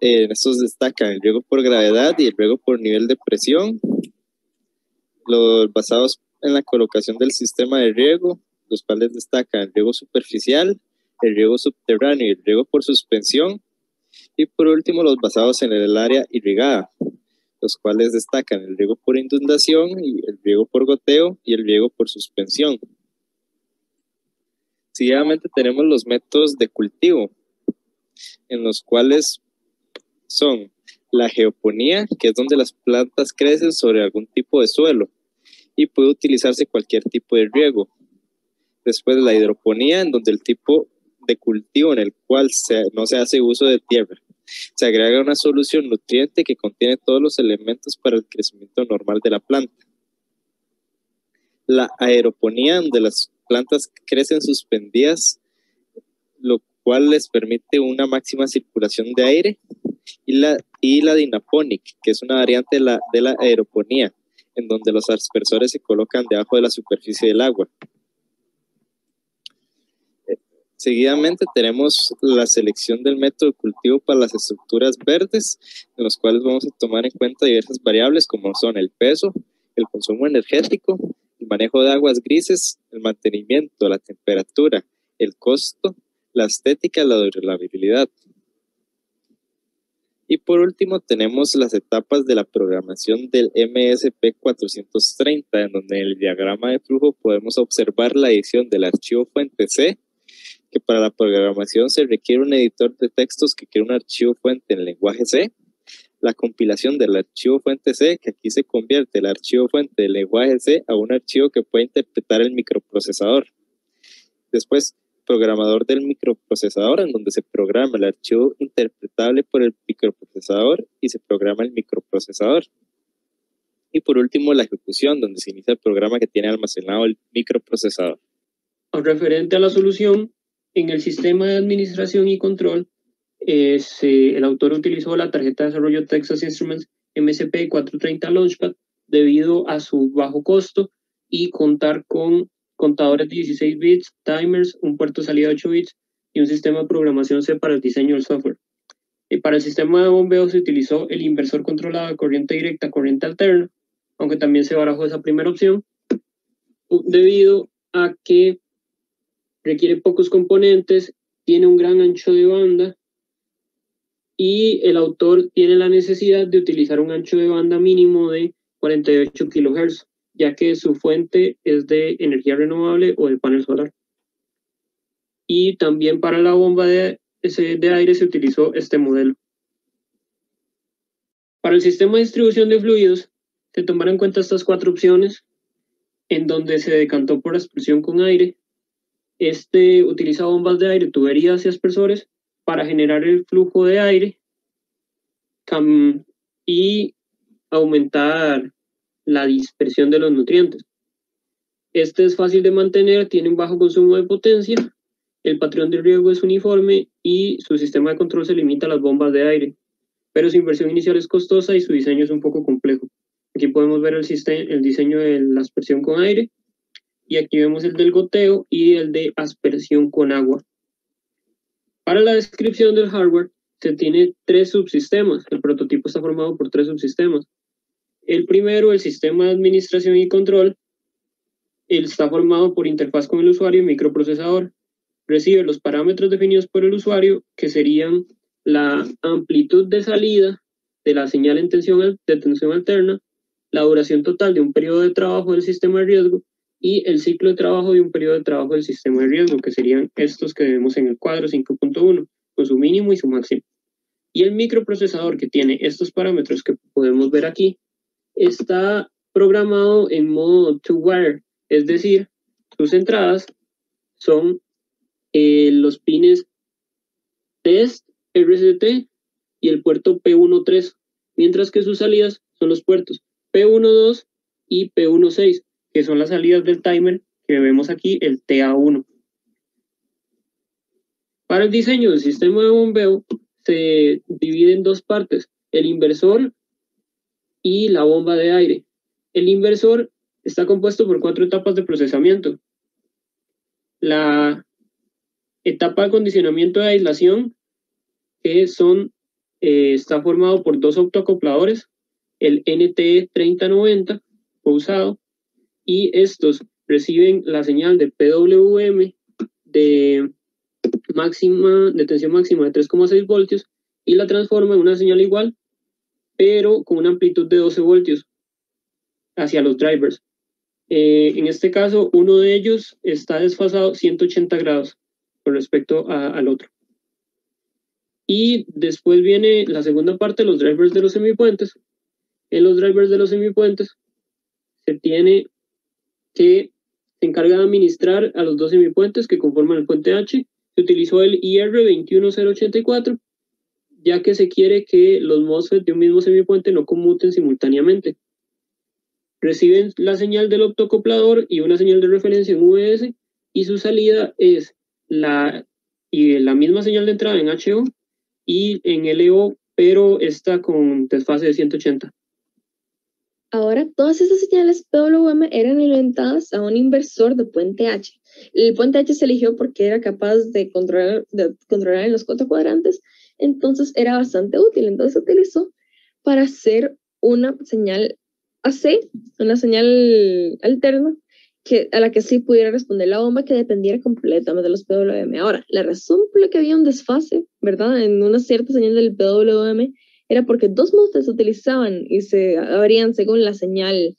En estos destacan el riego por gravedad y el riego por nivel de presión, los basados en la colocación del sistema de riego, los cuales destacan el riego superficial, el riego subterráneo y el riego por suspensión, y por último los basados en el área irrigada, los cuales destacan el riego por inundación, y el riego por goteo y el riego por suspensión. Seguidamente tenemos los métodos de cultivo, en los cuales son la geoponía, que es donde las plantas crecen sobre algún tipo de suelo y puede utilizarse cualquier tipo de riego. Después la hidroponía, en donde el tipo de cultivo en el cual no se hace uso de tierra. Se agrega una solución nutriente que contiene todos los elementos para el crecimiento normal de la planta. La aeroponía, donde las plantas crecen suspendidas, lo cual les permite una máxima circulación de aire, y la dinapónica, que es una variante de la aeroponía, en donde los aspersores se colocan debajo de la superficie del agua. Seguidamente tenemos la selección del método de cultivo para las estructuras verdes, en los cuales vamos a tomar en cuenta diversas variables como son el peso, el consumo energético, el manejo de aguas grises, el mantenimiento, la temperatura, el costo, la estética y la durabilidad. Y por último tenemos las etapas de la programación del MSP 430, en donde en el diagrama de flujo podemos observar la edición del archivo fuente C, que para la programación se requiere un editor de textos que crea un archivo fuente en lenguaje C, la compilación del archivo fuente C, que aquí se convierte el archivo fuente del lenguaje C a un archivo que puede interpretar el microprocesador. Después, programador del microprocesador, en donde se programa el archivo interpretable por el microprocesador y se programa el microprocesador. Y por último, la ejecución, donde se inicia el programa que tiene almacenado el microprocesador. Referente a la solución, en el sistema de administración y control, el autor utilizó la tarjeta de desarrollo Texas Instruments MSP 430 Launchpad debido a su bajo costo y contar con contadores de 16 bits, timers, un puerto de salida de 8 bits y un sistema de programación C para el diseño del software. Para el sistema de bombeo se utilizó el inversor controlado de corriente directa, corriente alterna, aunque también se barajó esa primera opción, debido a que requiere pocos componentes, tiene un gran ancho de banda y el autor tiene la necesidad de utilizar un ancho de banda mínimo de 48 kHz, ya que su fuente es de energía renovable o del panel solar. Y también para la bomba de aire se utilizó este modelo. Para el sistema de distribución de fluidos, se tomaron en cuenta estas 4 opciones, en donde se decantó por aspersión con aire. Utiliza bombas de aire, tuberías y aspersores para generar el flujo de aire y aumentar la dispersión de los nutrientes. Es fácil de mantener, tiene un bajo consumo de potencia, el patrón de riego es uniforme y su sistema de control se limita a las bombas de aire, pero su inversión inicial es costosa y su diseño es un poco complejo. Aquí podemos ver el diseño de la aspersión con aire, y aquí vemos el del goteo y el de aspersión con agua. Para la descripción del hardware se tiene 3 subsistemas. El prototipo está formado por 3 subsistemas. El primero, el sistema de administración y control, está formado por interfaz con el usuario y microprocesador. Recibe los parámetros definidos por el usuario, que serían la amplitud de salida de la señal de tensión alterna, la duración total de un periodo de trabajo del sistema de riesgo y el ciclo de trabajo de un periodo de trabajo del sistema de riesgo, que serían estos que vemos en el cuadro 5.1, con su mínimo y su máximo. Y el microprocesador, que tiene estos parámetros que podemos ver aquí, está programado en modo two-wire, es decir, sus entradas son los pines test, RCT y el puerto P13, mientras que sus salidas son los puertos P12 y P16, que son las salidas del timer que vemos aquí, el TA1. Para el diseño del sistema de bombeo se divide en 2 partes, el inversor y la bomba de aire. El inversor está compuesto por 4 etapas de procesamiento. La etapa de acondicionamiento de aislación, que son está formado por dos autoacopladores, el NT3090 usado, y estos reciben la señal de PWM de tensión máxima de 3,6 voltios y la transforma en una señal igual, pero con una amplitud de 12 voltios hacia los drivers. En este caso, uno de ellos está desfasado 180 grados con respecto al otro. Y después viene la segunda parte, los drivers de los semipuentes. En los drivers de los semipuentes se encarga de administrar a los dos semipuentes que conforman el puente H. Se utilizó el IR21084, ya que se quiere que los MOSFET de un mismo semipuente no conmuten simultáneamente. Reciben la señal del optoacoplador y una señal de referencia en VS, y su salida es la misma señal de entrada en HO y en LO, pero está con desfase de 180. Ahora, todas estas señales PWM eran alimentadas a un inversor de puente H. El puente H se eligió porque era capaz de controlar en los 4 cuadrantes, entonces era bastante útil. Entonces se utilizó para hacer una señal AC, una señal alterna, a la que sí pudiera responder la bomba, que dependiera completamente de los PWM. Ahora, la razón por la que había un desfase, ¿verdad?, en una cierta señal del PWM, era porque dos MOSFETs se utilizaban y se abrían según la señal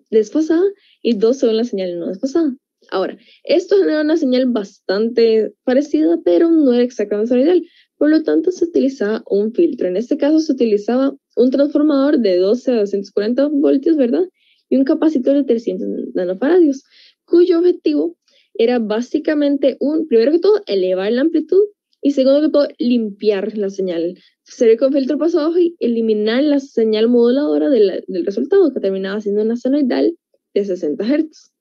desfasada y dos según la señal no desfasada. Ahora, esto genera una señal bastante parecida, pero no era exactamente la ideal. Por lo tanto, se utilizaba un filtro. En este caso, se utilizaba un transformador de 12 a 240 voltios, ¿verdad?, y un capacitor de 300 nanofaradios, cuyo objetivo era básicamente, primero que todo, elevar la amplitud, y segundo que todo, limpiar la señal. Sería con filtro paso abajo y eliminar la señal moduladora del resultado, que terminaba siendo una senoidal de 60 Hz.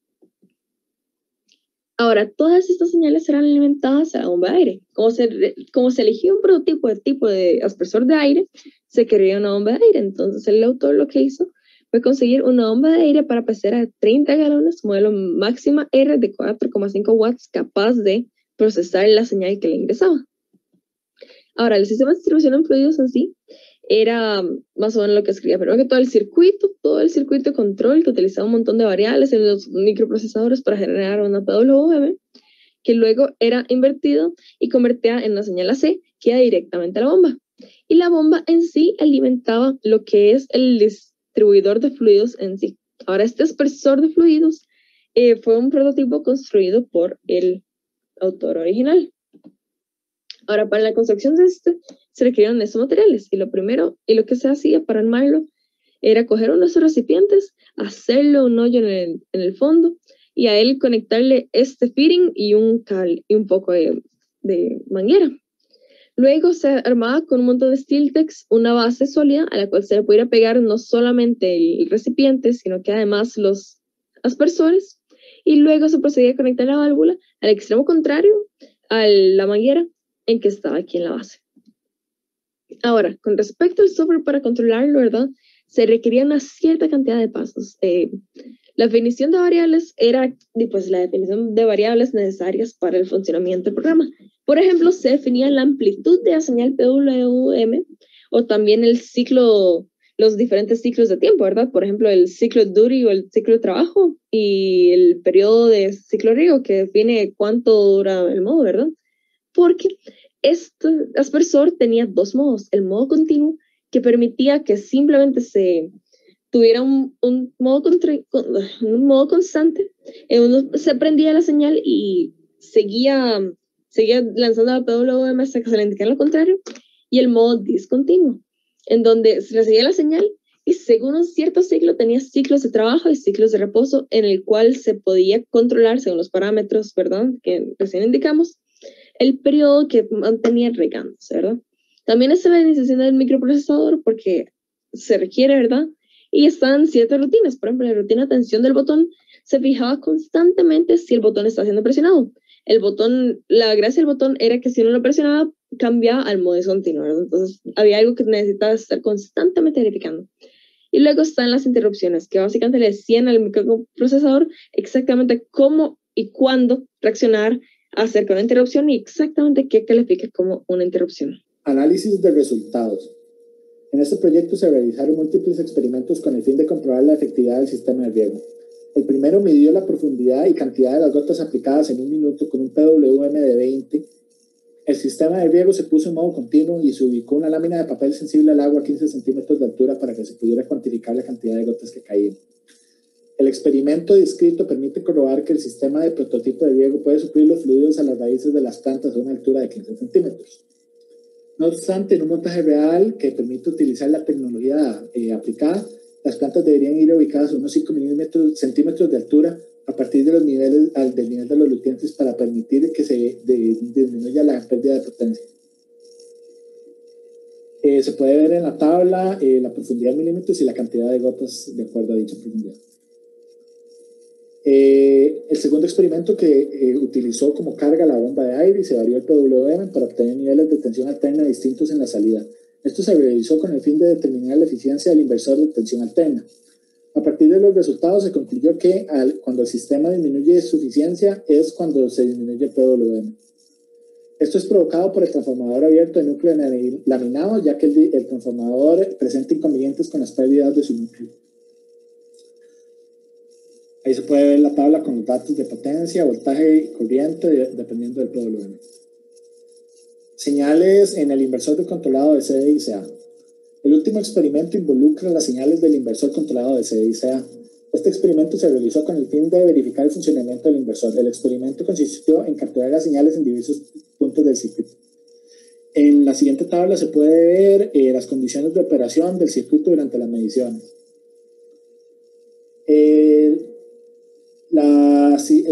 Ahora, todas estas señales serán alimentadas a la bomba de aire. Como se eligió un prototipo de tipo de aspersor de aire, se quería una bomba de aire. Entonces el autor lo que hizo fue conseguir una bomba de aire para pecera de 30 galones, modelo máxima R de 4,5 watts, capaz de procesar la señal que le ingresaba. Ahora, el sistema de distribución en fluidos en sí era más o menos lo que escribía, pero que todo el circuito de control, que utilizaba un montón de variables en los microprocesadores para generar una PWM, que luego era invertido y convertida en una señal AC, que iba directamente a la bomba. Y la bomba en sí alimentaba lo que es el distribuidor de fluidos en sí. Ahora, este aspersor de fluidos fue un prototipo construido por el autor original. Ahora, para la construcción de se requirieron estos materiales, y lo que se hacía para armarlo era coger unos recipientes, hacerle un hoyo en el fondo, y a él conectarle este fitting y un cable y un poco de manguera. Luego se armaba con un montón de Steeltex una base sólida a la cual se le pudiera pegar no solamente el recipiente, sino que además los aspersores, y luego se procedía a conectar la válvula al extremo contrario a la manguera en que estaba aquí en la base. Ahora, con respecto al software para controlarlo, ¿verdad?, se requería una cierta cantidad de pasos. La definición de variables era pues, la definición de variables necesarias para el funcionamiento del programa. Por ejemplo, se definía la amplitud de la señal PWM, o también los diferentes ciclos de tiempo, ¿verdad? Por ejemplo, el ciclo duty o el ciclo de trabajo, y el periodo de ciclo riego, que define cuánto dura el modo, ¿verdad? Porque este aspersor tenía dos modos. El modo continuo, que permitía que simplemente se tuviera un modo constante, uno se prendía la señal y seguía lanzando la PWM hasta que se le indicara lo contrario, y el modo discontinuo, en donde se recibía la señal y según un cierto ciclo tenía ciclos de trabajo y ciclos de reposo, en el cual se podía controlar según los parámetros, ¿verdad?, que recién indicamos, el periodo que mantenía regándose, ¿verdad? También está la iniciación del microprocesador, porque se requiere, ¿verdad?, y están ciertas rutinas. Por ejemplo, la rutina de tensión del botón se fijaba constantemente si el botón está siendo presionado. La gracia del botón era que si uno lo presionaba, cambiaba al modo discontinuo, ¿verdad? Entonces, había algo que necesitaba estar constantemente verificando. Y luego están las interrupciones, que básicamente le decían al microprocesador exactamente cómo y cuándo reaccionar acerca de una interrupción y exactamente qué califica como una interrupción. Análisis de resultados. En este proyecto se realizaron múltiples experimentos con el fin de comprobar la efectividad del sistema de riego. El primero midió la profundidad y cantidad de las gotas aplicadas en un minuto con un PWM de 20. El sistema de riego se puso en modo continuo y se ubicó una lámina de papel sensible al agua a 15 centímetros de altura para que se pudiera cuantificar la cantidad de gotas que caían. El experimento descrito permite comprobar que el sistema de prototipo de riego puede suplir los fluidos a las raíces de las plantas a una altura de 15 centímetros. No obstante, en un montaje real que permite utilizar la tecnología aplicada, las plantas deberían ir ubicadas a unos 5 centímetros de altura a partir de los niveles, del nivel de los nutrientes para permitir que se disminuya la pérdida de potencia. Se puede ver en la tabla la profundidad en milímetros y la cantidad de gotas de acuerdo a dicha profundidad. El segundo experimento que utilizó como carga la bomba de aire y se varió el PWM para obtener niveles de tensión alterna distintos en la salida. Esto se realizó con el fin de determinar la eficiencia del inversor de tensión alterna. A partir de los resultados se concluyó que cuando el sistema disminuye su eficiencia es cuando se disminuye el PWM. Esto es provocado por el transformador abierto de núcleo laminado, ya que el transformador presenta inconvenientes con las pérdidas de su núcleo. Ahí se puede ver la tabla con los datos de potencia, voltaje y corriente dependiendo del PWM. Señales en el inversor de controlado de CDI-CA. El último experimento involucra las señales del inversor controlado de CDI-CA. Este experimento se realizó con el fin de verificar el funcionamiento del inversor. El experimento consistió en capturar las señales en diversos puntos del circuito. En la siguiente tabla se puede ver las condiciones de operación del circuito durante las mediciones.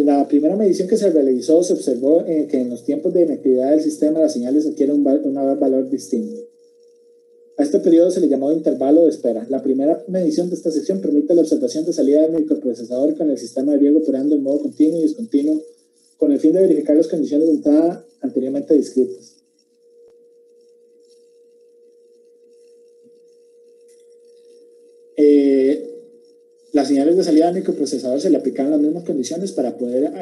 La primera medición que se realizó se observó que en los tiempos de inactividad del sistema las señales adquieren un valor distinto. A este periodo se le llamó intervalo de espera. La primera medición de esta sección permite la observación de salida del microprocesador con el sistema de riego operando en modo continuo y discontinuo con el fin de verificar las condiciones de entrada anteriormente descritas. Las señales de salida del microprocesador se le aplicaron las mismas condiciones para poder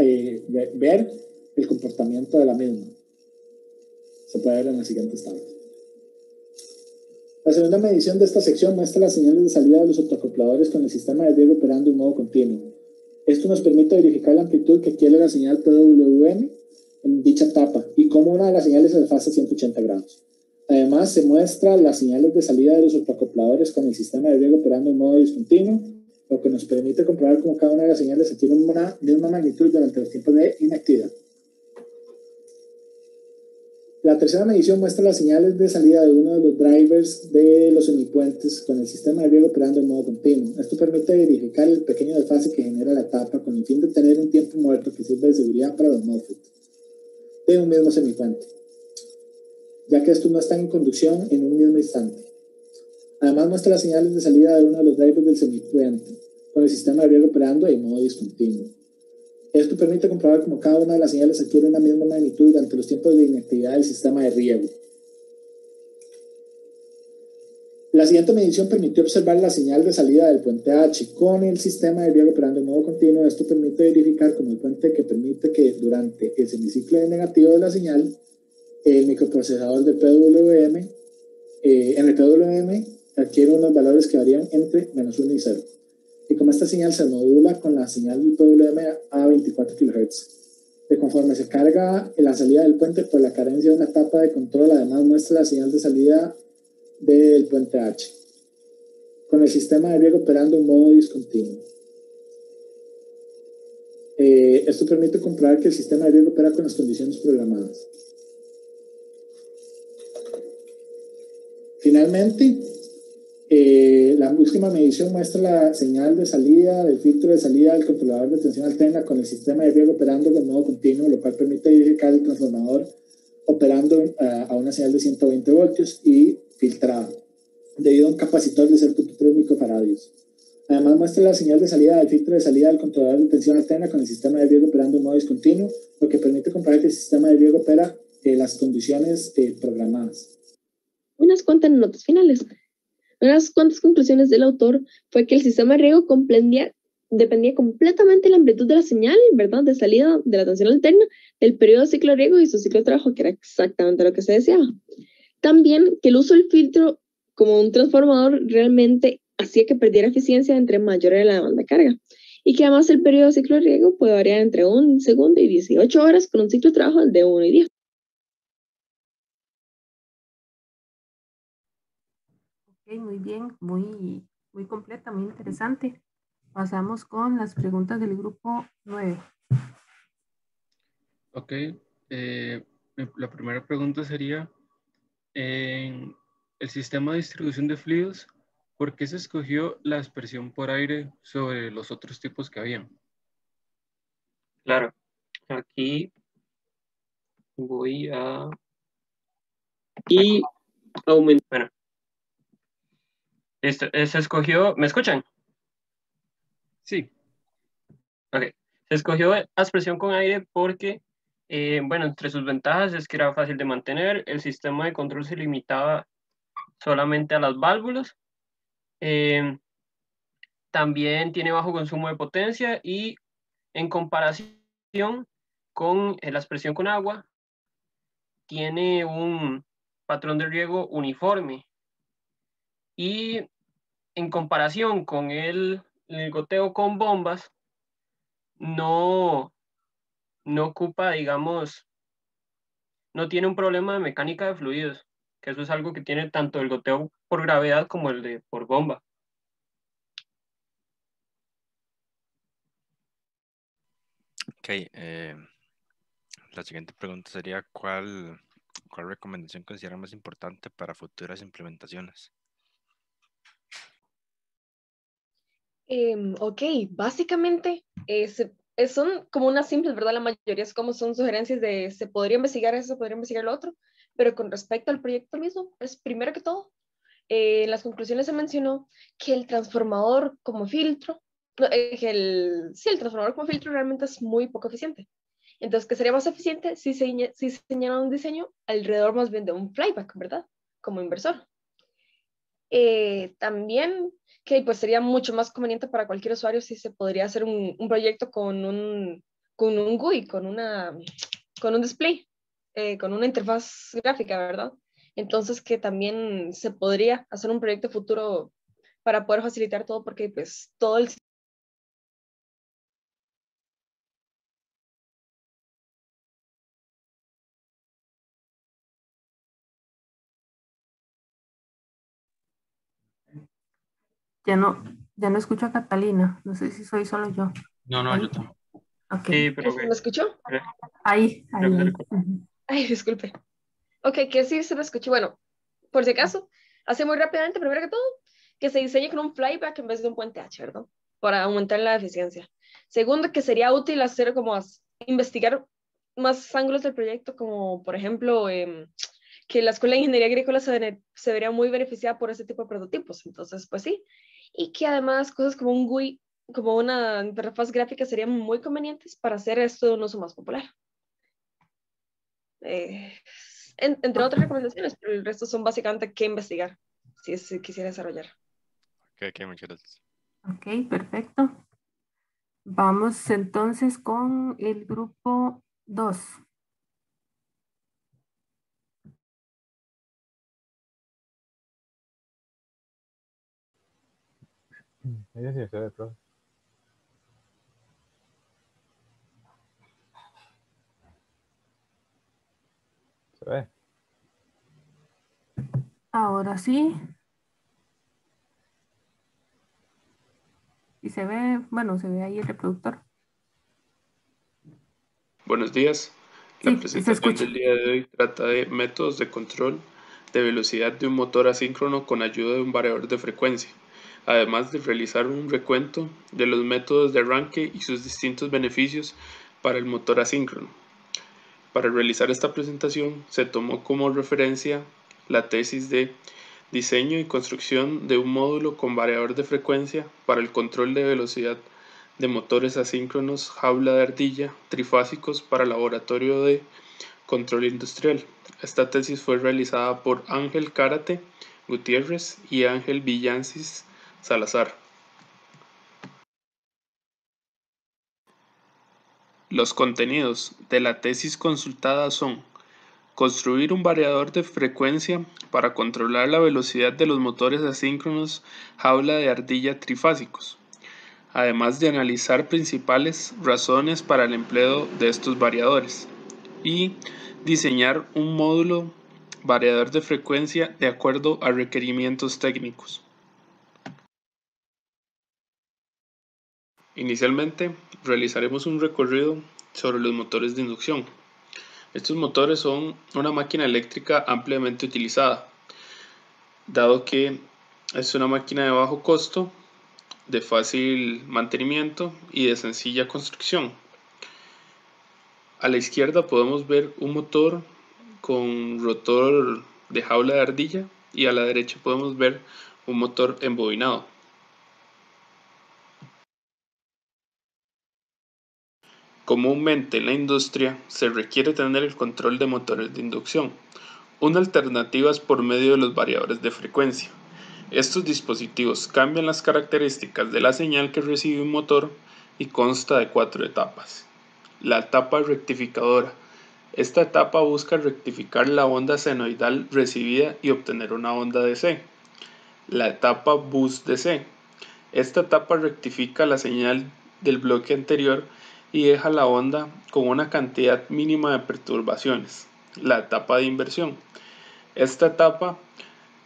ver el comportamiento de la misma. Se puede ver en las siguientes tablas. La segunda medición de esta sección muestra las señales de salida de los autoacopladores con el sistema de riego operando en modo continuo. Esto nos permite verificar la amplitud que adquiere la señal PWM en dicha etapa y cómo una de las señales se desfasa a 180 grados. Además, se muestra las señales de salida de los autoacopladores con el sistema de riego operando en modo discontinuo, lo que nos permite comprobar cómo cada una de las señales adquiere una misma magnitud durante los tiempos de inactividad. La tercera medición muestra las señales de salida de uno de los drivers de los semipuentes con el sistema de riego operando en modo continuo. Esto permite verificar el pequeño desfase que genera la etapa con el fin de tener un tiempo muerto que sirve de seguridad para los MOSFET de un mismo semipuente, ya que estos no están en conducción en un mismo instante. Además muestra las señales de salida de uno de los drivers del semipuente con el sistema de riego operando en modo discontinuo. Esto permite comprobar cómo cada una de las señales adquiere una misma magnitud durante los tiempos de inactividad del sistema de riego. La siguiente medición permitió observar la señal de salida del puente H con el sistema de riego operando en modo continuo. Esto permite verificar como el puente que permite que durante el semiciclo de negativo de la señal, el microprocesador del PWM, en el PWM adquiere unos valores que varían entre -1 y 0. Y como esta señal se modula con la señal del PWM a 24 kHz. De conforme se carga la salida del puente por la carencia de una etapa de control, además muestra la señal de salida del puente H, con el sistema de riego operando en modo discontinuo. Esto permite comprobar que el sistema de riego opera con las condiciones programadas. Finalmente, la última medición muestra la señal de salida del filtro de salida del controlador de tensión alterna con el sistema de riego operando en modo continuo, lo cual permite verificar el transformador operando a una señal de 120 voltios y filtrado, debido a un capacitor de 0.3 microfaradios. Además muestra la señal de salida del filtro de salida del controlador de tensión alterna con el sistema de riego operando en modo discontinuo, lo que permite comprobar que el sistema de riego opera las condiciones programadas. Unas cuantas notas finales. Unas cuantas conclusiones del autor fue que el sistema de riego dependía completamente de la amplitud de la señal, ¿verdad?, de salida de la tensión alterna, del periodo de ciclo de riego y su ciclo de trabajo, que era exactamente lo que se deseaba. También que el uso del filtro como un transformador realmente hacía que perdiera eficiencia entre mayor era la demanda de carga. Y que además el periodo de ciclo de riego puede variar entre 1 segundo y 18 horas con un ciclo de trabajo de 1 y 10. Ok, muy bien, muy completa, muy interesante. Pasamos con las preguntas del grupo 9. Ok, la primera pregunta sería, en el sistema de distribución de fluidos, ¿por qué se escogió la aspersión por aire sobre los otros tipos que habían? Claro, aquí voy a... Y aumentar. Bueno, se escogió, ¿me escuchan? Sí. Ok, se escogió aspersión con aire porque, bueno, entre sus ventajas es que era fácil de mantener, el sistema de control se limitaba solamente a las válvulas, también tiene bajo consumo de potencia y en comparación con la aspersión con agua, tiene un patrón de riego uniforme y en comparación con el goteo con bombas, no ocupa, digamos, no tiene un problema de mecánica de fluidos, que eso es algo que tiene tanto el goteo por gravedad como el de por bomba. Ok, la siguiente pregunta sería, ¿cuál recomendación considera más importante para futuras implementaciones? Ok, básicamente son como unas simples, ¿verdad? La mayoría es como son sugerencias de se podría investigar eso, se podría investigar lo otro, pero con respecto al proyecto mismo, es primero que todo, en las conclusiones se mencionó que el transformador como filtro, no, sí, el transformador como filtro realmente es muy poco eficiente. Entonces, que sería más eficiente si se diseñara un diseño alrededor más bien de un flyback, ¿verdad? Como inversor. También que pues sería mucho más conveniente para cualquier usuario si se podría hacer un proyecto con un GUI, con un display, con una interfaz gráfica, ¿verdad? Entonces que también se podría hacer un proyecto futuro para poder facilitar todo porque pues todo el... Ya no escucho a Catalina, no sé si soy solo yo. No, ¿Ahí? yo tampoco. Ok. Sí, pero... ¿Me escuchó? Ahí. Ay, disculpe. Ok, que sí se me escuchó. Bueno, por si acaso, hace muy rápidamente, primero que todo, que se diseñe con un flyback en vez de un puente H, ¿verdad? Para aumentar la eficiencia. Segundo, que sería útil hacer como investigar más ángulos del proyecto, como por ejemplo, que la Escuela de Ingeniería Agrícola se vería muy beneficiada por ese tipo de prototipos. Entonces, pues sí. Y que además cosas como un GUI, como una interfaz gráfica serían muy convenientes para hacer esto de un uso más popular. Entre otras recomendaciones, pero el resto son básicamente qué investigar, si se quisiera desarrollar. Ok, muchas gracias. Ok, perfecto. Vamos entonces con el grupo 2. Ella sí se ve, profe. Se ve. Ahora sí. Y se ve, bueno, se ve ahí el reproductor. Buenos días. Sí, La se presentación escucha. del día de hoy trata de métodos de control de velocidad de un motor asíncrono con ayuda de un variador de frecuencia, además de realizar un recuento de los métodos de arranque y sus distintos beneficios para el motor asíncrono. Para realizar esta presentación se tomó como referencia la tesis de diseño y construcción de un módulo con variador de frecuencia para el control de velocidad de motores asíncronos jaula de ardilla trifásicos para laboratorio de control industrial. Esta tesis fue realizada por Ángel Cárate Gutiérrez y Ángel Villancis Salazar. Los contenidos de la tesis consultada son Construir un variador de frecuencia para controlar la velocidad de los motores asíncronos jaula de ardilla trifásicos, además de analizar principales razones para el empleo de estos variadores y diseñar un módulo variador de frecuencia de acuerdo a requerimientos técnicos. Inicialmente, realizaremos un recorrido sobre los motores de inducción. Estos motores son una máquina eléctrica ampliamente utilizada, dado que es una máquina de bajo costo, de fácil mantenimiento y de sencilla construcción. A la izquierda podemos ver un motor con rotor de jaula de ardilla y a la derecha podemos ver un motor embobinado. Comúnmente en la industria se requiere tener el control de motores de inducción. Una alternativa es por medio de los variadores de frecuencia. Estos dispositivos cambian las características de la señal que recibe un motor y consta de 4 etapas. La etapa rectificadora. Esta etapa busca rectificar la onda senoidal recibida y obtener una onda DC. La etapa bus DC. Esta etapa rectifica la señal del bloque anterior y deja la onda con una cantidad mínima de perturbaciones. La etapa de inversión. Esta etapa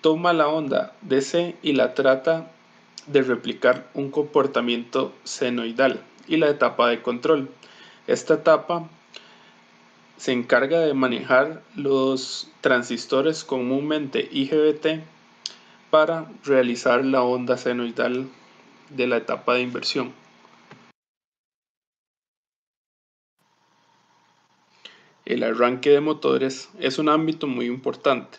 toma la onda DC y la trata de replicar un comportamiento senoidal. Y la etapa de control. Esta etapa se encarga de manejar los transistores, comúnmente IGBT, para realizar la onda senoidal de la etapa de inversión. El arranque de motores es un ámbito muy importante,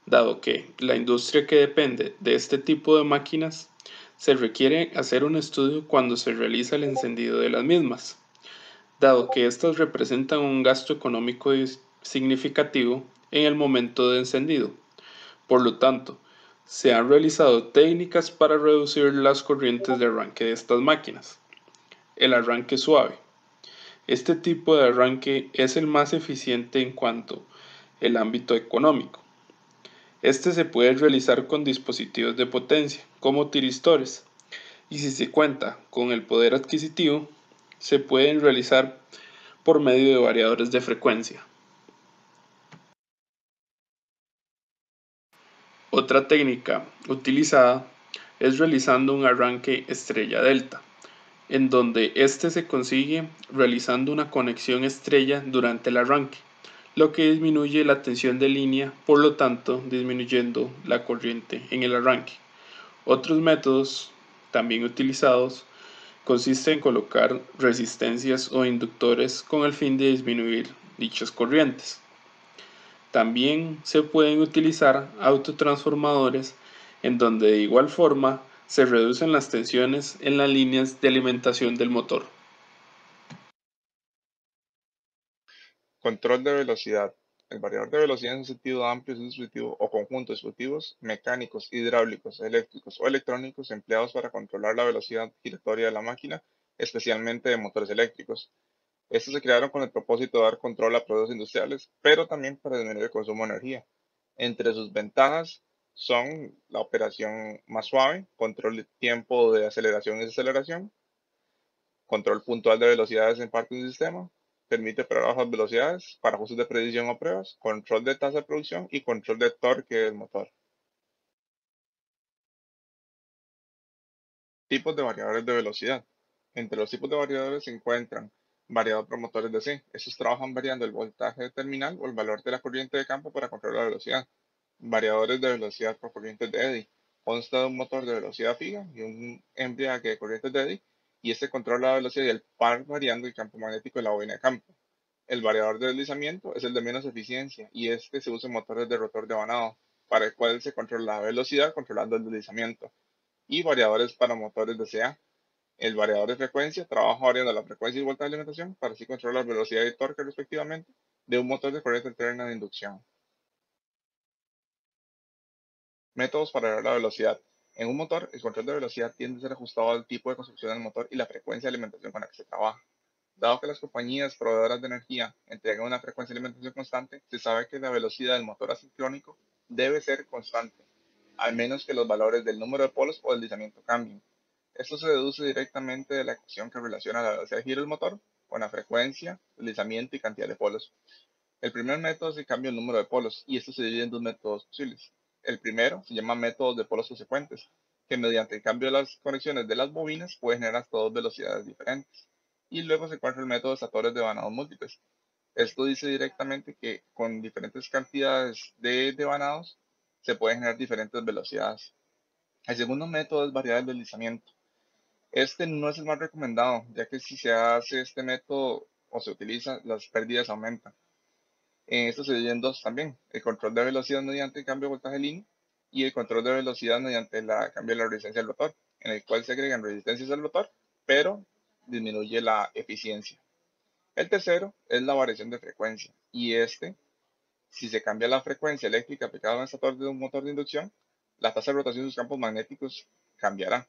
dado que la industria que depende de este tipo de máquinas se requiere hacer un estudio cuando se realiza el encendido de las mismas, dado que estas representan un gasto económico significativo en el momento de encendido. Por lo tanto, se han realizado técnicas para reducir las corrientes de arranque de estas máquinas. El arranque suave. Este tipo de arranque es el más eficiente en cuanto al ámbito económico. Este se puede realizar con dispositivos de potencia, como tiristores, y si se cuenta con el poder adquisitivo, se pueden realizar por medio de variadores de frecuencia. Otra técnica utilizada es realizando un arranque estrella delta, en donde este se consigue realizando una conexión estrella durante el arranque, lo que disminuye la tensión de línea, por lo tanto disminuyendo la corriente en el arranque. Otros métodos también utilizados consisten en colocar resistencias o inductores con el fin de disminuir dichas corrientes. También se pueden utilizar autotransformadores en donde de igual forma se reducen las tensiones en las líneas de alimentación del motor. Control de velocidad. El variador de velocidad en un sentido amplio es un dispositivo o conjunto de dispositivos mecánicos, hidráulicos, eléctricos o electrónicos empleados para controlar la velocidad giratoria de la máquina, especialmente de motores eléctricos. Estos se crearon con el propósito de dar control a procesos industriales, pero también para disminuir el consumo de energía. Entre sus ventajas son la operación más suave, control de tiempo de aceleración y desaceleración, control puntual de velocidades en parte de un sistema, permite operar a bajas velocidades para ajustes de predicción o pruebas, control de tasa de producción y control de torque del motor. Tipos de variadores de velocidad. Entre los tipos de variadores se encuentran variador por motores DC. Estos trabajan variando el voltaje terminal o el valor de la corriente de campo para controlar la velocidad. Variadores de velocidad por corrientes de eddy. Consta de un motor de velocidad fija y un embriague de corrientes de eddy, y este controla la velocidad y el par variando el campo magnético de la bobina de campo. El variador de deslizamiento es el de menos eficiencia y este se usa en motores de rotor devanado, para el cual se controla la velocidad controlando el deslizamiento. Y variadores para motores de CA. El variador de frecuencia trabaja variando la frecuencia y voltaje de alimentación para así controlar la velocidad y torque respectivamente de un motor de corriente alterna de inducción. Métodos para variar la velocidad. En un motor, el control de velocidad tiende a ser ajustado al tipo de construcción del motor y la frecuencia de alimentación con la que se trabaja. Dado que las compañías proveedoras de energía entregan una frecuencia de alimentación constante, se sabe que la velocidad del motor asincrónico debe ser constante, al menos que los valores del número de polos o deslizamiento cambien. Esto se deduce directamente de la ecuación que relaciona la velocidad de giro del motor con la frecuencia, deslizamiento y cantidad de polos. El primer método es el cambio del número de polos, y esto se divide en dos métodos posibles. El primero se llama método de polos subsecuentes, que mediante el cambio de las conexiones de las bobinas puede generar hasta dos velocidades diferentes. Y luego se encuentra el método de estator de vanados múltiples. Esto dice directamente que con diferentes cantidades de vanados se pueden generar diferentes velocidades. El segundo método es variar el deslizamiento. Este no es el más recomendado, ya que si se hace este método o se utiliza, las pérdidas aumentan. En esto se dividen dos también: el control de velocidad mediante el cambio de voltaje línea y el control de velocidad mediante el cambio de la resistencia del rotor, en el cual se agregan resistencias al rotor, pero disminuye la eficiencia. El tercero es la variación de frecuencia, y si se cambia la frecuencia eléctrica aplicada a un estator de un motor de inducción, la tasa de rotación de sus campos magnéticos cambiará.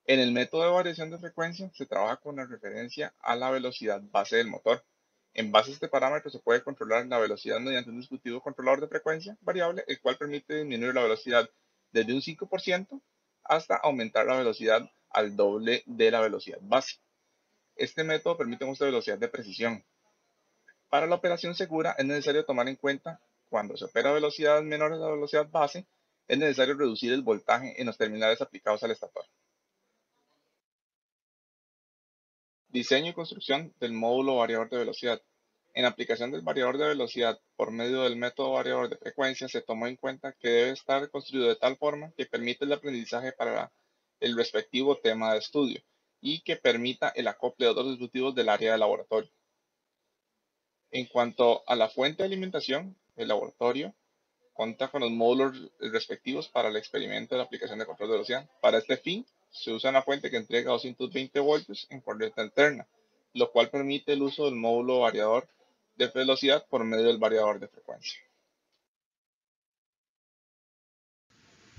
En el método de variación de frecuencia se trabaja con la referencia a la velocidad base del motor. En base a este parámetro se puede controlar la velocidad mediante un dispositivo controlador de frecuencia variable, el cual permite disminuir la velocidad desde un 5% hasta aumentar la velocidad al doble de la velocidad base. Este método permite una velocidad de precisión. Para la operación segura es necesario tomar en cuenta cuando se opera a velocidades menores a la velocidad base, es necesario reducir el voltaje en los terminales aplicados al estator. Diseño y construcción del módulo variador de velocidad. En aplicación del variador de velocidad por medio del método variador de frecuencia, se tomó en cuenta que debe estar construido de tal forma que permita el aprendizaje para el respectivo tema de estudio y que permita el acople de otros dispositivos del área de laboratorio. En cuanto a la fuente de alimentación, el laboratorio cuenta con los módulos respectivos para el experimento de la aplicación de control de velocidad. Para este fin, se usa una fuente que entrega 220 voltios en corriente alterna, lo cual permite el uso del módulo variador de velocidad por medio del variador de frecuencia.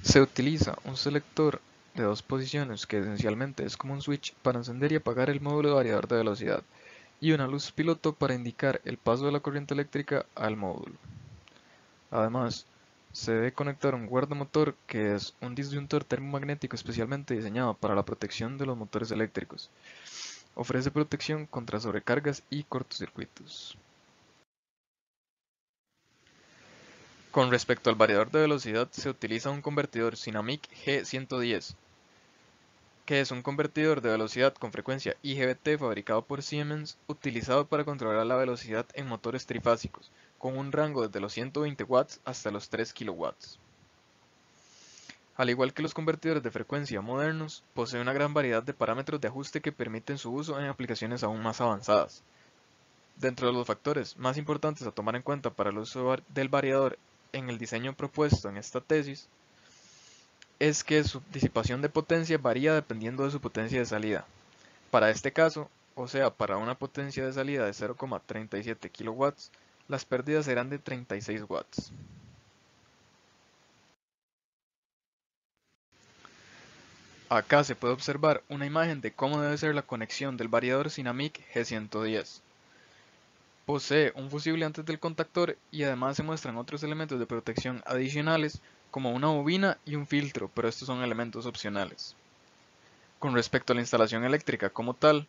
Se utiliza un selector de dos posiciones que esencialmente es como un switch para encender y apagar el módulo variador de velocidad y una luz piloto para indicar el paso de la corriente eléctrica al módulo. Además, se debe conectar un guardamotor, que es un disyuntor termomagnético especialmente diseñado para la protección de los motores eléctricos. Ofrece protección contra sobrecargas y cortocircuitos. Con respecto al variador de velocidad, se utiliza un convertidor Sinamic G110, que es un convertidor de velocidad con frecuencia IGBT fabricado por Siemens, utilizado para controlar la velocidad en motores trifásicos, con un rango desde los 120 watts hasta los 3 kilowatts. Al igual que los convertidores de frecuencia modernos, posee una gran variedad de parámetros de ajuste que permiten su uso en aplicaciones aún más avanzadas. Dentro de los factores más importantes a tomar en cuenta para el uso del variador en el diseño propuesto en esta tesis, es que su disipación de potencia varía dependiendo de su potencia de salida. Para este caso, o sea, para una potencia de salida de 0,37 kW, las pérdidas serán de 36 watts. Acá se puede observar una imagen de cómo debe ser la conexión del variador Sinamic G110. Posee un fusible antes del contactor y además se muestran otros elementos de protección adicionales como una bobina y un filtro, pero estos son elementos opcionales. Con respecto a la instalación eléctrica como tal,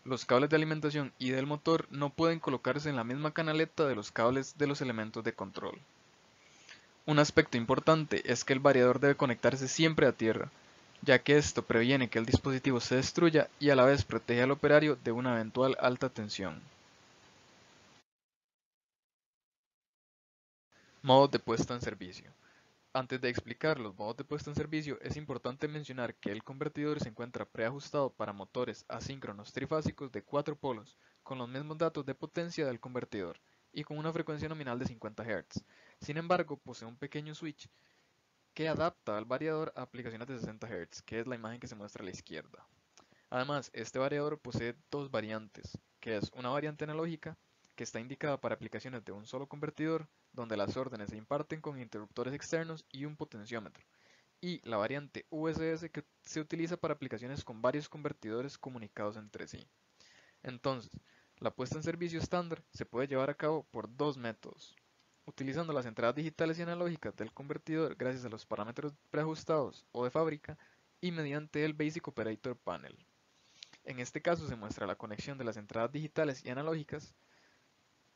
los cables de alimentación y del motor no pueden colocarse en la misma canaleta de los cables de los elementos de control. Un aspecto importante es que el variador debe conectarse siempre a tierra, ya que esto previene que el dispositivo se destruya y a la vez protege al operario de una eventual alta tensión. Modos de puesta en servicio. Antes de explicar los modos de puesta en servicio, es importante mencionar que el convertidor se encuentra preajustado para motores asíncronos trifásicos de 4 polos, con los mismos datos de potencia del convertidor, y con una frecuencia nominal de 50 Hz. Sin embargo, posee un pequeño switch que adapta al variador a aplicaciones de 60 Hz, que es la imagen que se muestra a la izquierda. Además, este variador posee dos variantes, que es una variante analógica, que está indicada para aplicaciones de un solo convertidor, donde las órdenes se imparten con interruptores externos y un potenciómetro, y la variante USS, que se utiliza para aplicaciones con varios convertidores comunicados entre sí. Entonces, la puesta en servicio estándar se puede llevar a cabo por dos métodos: utilizando las entradas digitales y analógicas del convertidor gracias a los parámetros preajustados o de fábrica, y mediante el Basic Operator Panel. En este caso se muestra la conexión de las entradas digitales y analógicas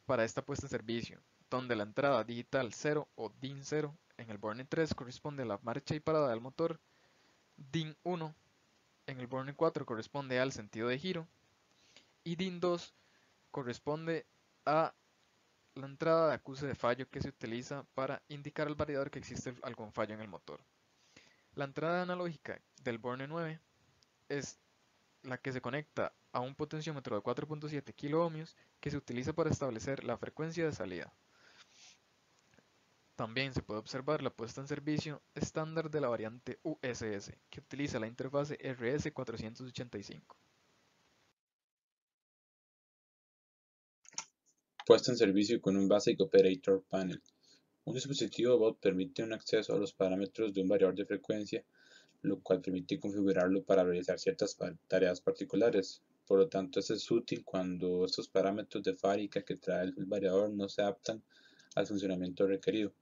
para esta puesta en servicio, donde la entrada digital 0 o DIN 0 en el Burn-in 3 corresponde a la marcha y parada del motor, DIN 1 en el Burn-in 4 corresponde al sentido de giro, y DIN 2 corresponde a la entrada de acuse de fallo que se utiliza para indicar al variador que existe algún fallo en el motor. La entrada analógica del Burn-in 9 es la que se conecta a un potenciómetro de 4.7 kiloohmios que se utiliza para establecer la frecuencia de salida. También se puede observar la puesta en servicio estándar de la variante USS, que utiliza la interfase RS485. Puesta en servicio con un Basic Operator Panel. Un dispositivo BOT permite un acceso a los parámetros de un variador de frecuencia, lo cual permite configurarlo para realizar ciertas tareas particulares. Por lo tanto, esto es útil cuando estos parámetros de fábrica que trae el variador no se adaptan al funcionamiento requerido.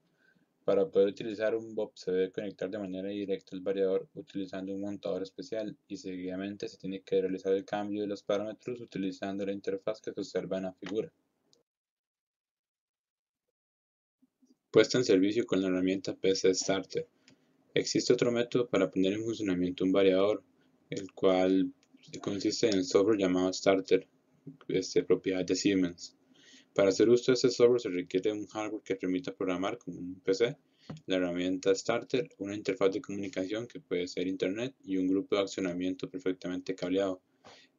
Para poder utilizar un BOP se debe conectar de manera directa al variador utilizando un montador especial, y seguidamente se tiene que realizar el cambio de los parámetros utilizando la interfaz que se observa en la figura. Puesta en servicio con la herramienta PC Starter. Existe otro método para poner en funcionamiento un variador, el cual consiste en el software llamado Starter, propiedad de Siemens. Para hacer uso de este software se requiere un hardware que permita programar como un PC, la herramienta Starter, una interfaz de comunicación que puede ser Internet y un grupo de accionamiento perfectamente cableado.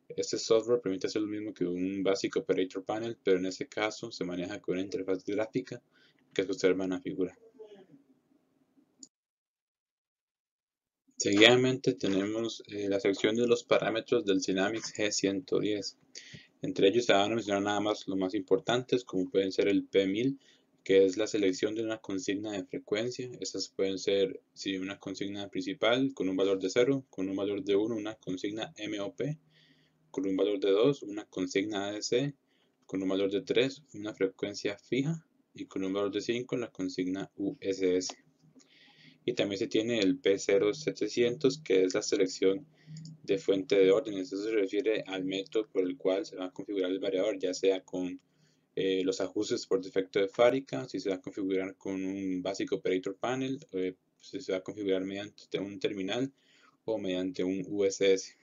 Este software permite hacer lo mismo que un Basic Operator Panel, pero en este caso se maneja con una interfaz gráfica que se observa en la figura. Seguidamente tenemos la sección de los parámetros del Dynamics G110. Entre ellos se van a mencionar nada más los más importantes, como pueden ser el P1000, que es la selección de una consigna de frecuencia. Estas pueden ser una consigna principal con un valor de 0, con un valor de 1 una consigna MOP, con un valor de 2 una consigna ADC, con un valor de 3 una frecuencia fija, y con un valor de 5 la consigna USS. Y también se tiene el P0700, que es la selección de fuente de órdenes. Eso se refiere al método por el cual se va a configurar el variador, ya sea con los ajustes por defecto de fábrica, si se va a configurar con un Basic Operator Panel, si se va a configurar mediante un terminal o mediante un USS.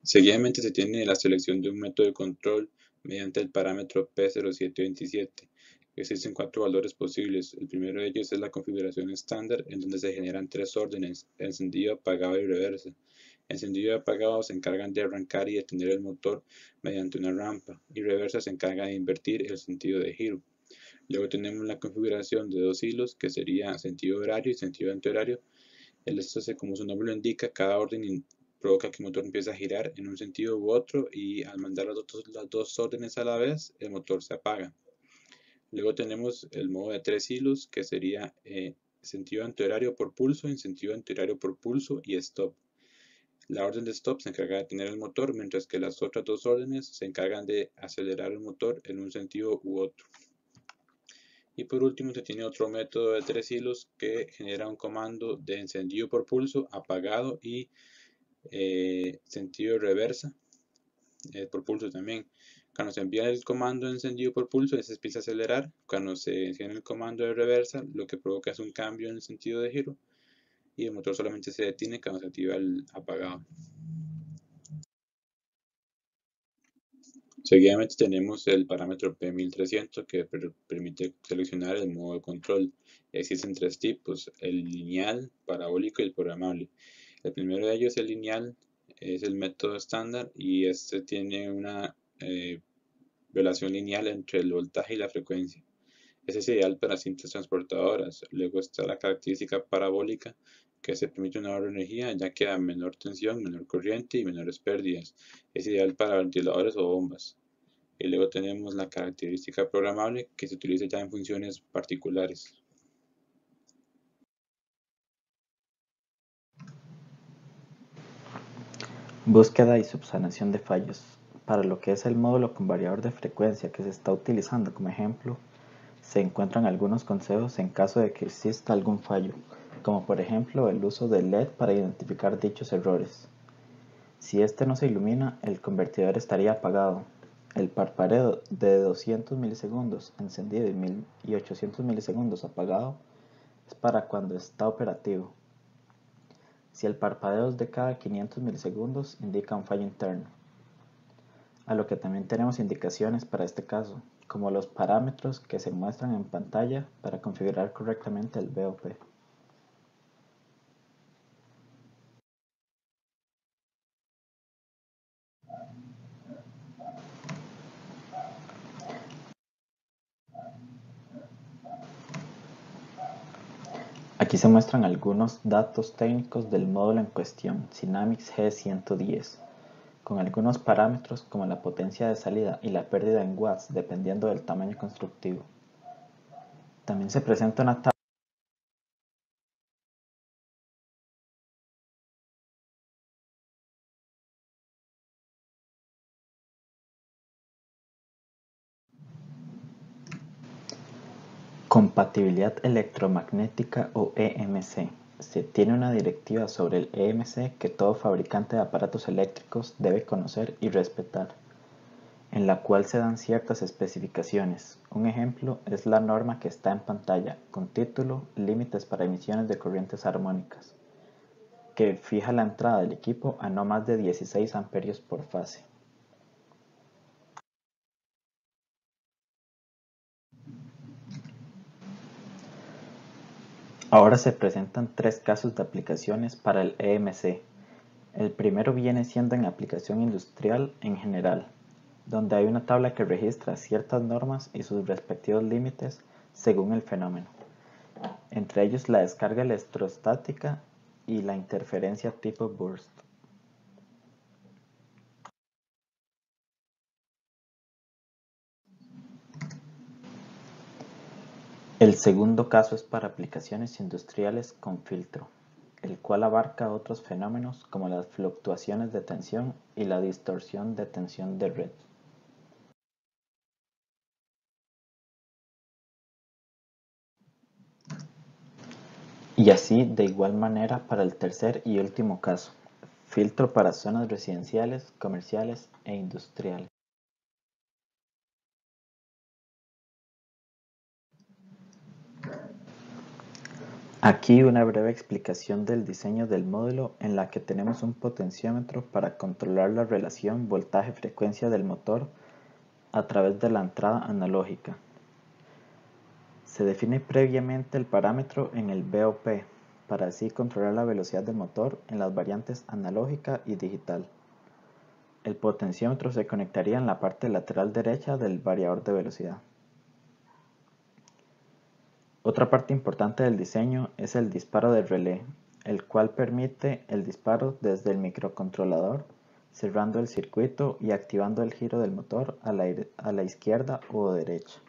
Seguidamente se tiene la selección de un método de control mediante el parámetro P0727. Existen 4 valores posibles. El primero de ellos es la configuración estándar, en donde se generan 3 órdenes: encendido, apagado y reversa. Encendido y apagado se encargan de arrancar y detener el motor mediante una rampa, y reversa se encarga de invertir el sentido de giro. Luego tenemos la configuración de 2 hilos, que sería sentido horario y sentido antihorario. Esto, como su nombre lo indica, cada orden provoca que el motor empiece a girar en un sentido u otro, y al mandar las dos órdenes a la vez, el motor se apaga. Luego tenemos el modo de 3 hilos, que sería sentido antihorario por pulso, en sentido antihorario por pulso y stop. La orden de stop se encarga de detener el motor, mientras que las otras 2 órdenes se encargan de acelerar el motor en un sentido u otro. Y por último se tiene otro método de 3 hilos que genera un comando de encendido por pulso, apagado y sentido reversa por pulso también. Cuando se envía el comando de encendido por pulso, se empieza a acelerar. Cuando se enciende el comando de reversa, lo que provoca es un cambio en el sentido de giro, y el motor solamente se detiene cuando se activa el apagado. Seguidamente tenemos el parámetro P1300, que permite seleccionar el modo de control. Existen 3 tipos: el lineal, parabólico y el programable. El primero de ellos, el lineal, es el método estándar, y este tiene una relación lineal entre el voltaje y la frecuencia. Este es ideal para cintas transportadoras. Luego está la característica parabólica, que se permite un ahorro de energía, ya que a menor tensión, menor corriente y menores pérdidas. Es ideal para ventiladores o bombas. Y luego tenemos la característica programable, que se utiliza ya en funciones particulares. Búsqueda y subsanación de fallos. Para lo que es el módulo con variador de frecuencia que se está utilizando como ejemplo, se encuentran algunos consejos en caso de que exista algún fallo, como por ejemplo el uso de LED para identificar dichos errores. Si este no se ilumina, el convertidor estaría apagado. El parpadeo de 200 milisegundos encendido y 800 milisegundos apagado es para cuando está operativo. Si el parpadeo es de cada 500 milisegundos, indica un fallo interno. A lo que también tenemos indicaciones para este caso, como los parámetros que se muestran en pantalla para configurar correctamente el BOP. Aquí se muestran algunos datos técnicos del módulo en cuestión, Synamics G110, con algunos parámetros como la potencia de salida y la pérdida en watts dependiendo del tamaño constructivo. También se presenta una tabla compatibilidad electromagnética o EMC. Se tiene una directiva sobre el EMC que todo fabricante de aparatos eléctricos debe conocer y respetar, en la cual se dan ciertas especificaciones. Un ejemplo es la norma que está en pantalla, con título Límites para emisiones de corrientes armónicas, que fija la entrada del equipo a no más de 16 amperios por fase. Ahora se presentan tres casos de aplicaciones para el EMC. El primero viene siendo en aplicación industrial en general, donde hay una tabla que registra ciertas normas y sus respectivos límites según el fenómeno, entre ellos la descarga electrostática y la interferencia tipo burst. El segundo caso es para aplicaciones industriales con filtro, el cual abarca otros fenómenos como las fluctuaciones de tensión y la distorsión de tensión de red. Y así de igual manera para el tercer y último caso, filtro para zonas residenciales, comerciales e industriales. Aquí una breve explicación del diseño del módulo en la que tenemos un potenciómetro para controlar la relación voltaje-frecuencia del motor a través de la entrada analógica. Se define previamente el parámetro en el BOP para así controlar la velocidad del motor en las variantes analógica y digital. El potenciómetro se conectaría en la parte lateral derecha del variador de velocidad. Otra parte importante del diseño es el disparo de relé, el cual permite el disparo desde el microcontrolador, cerrando el circuito y activando el giro del motor a la izquierda o derecha.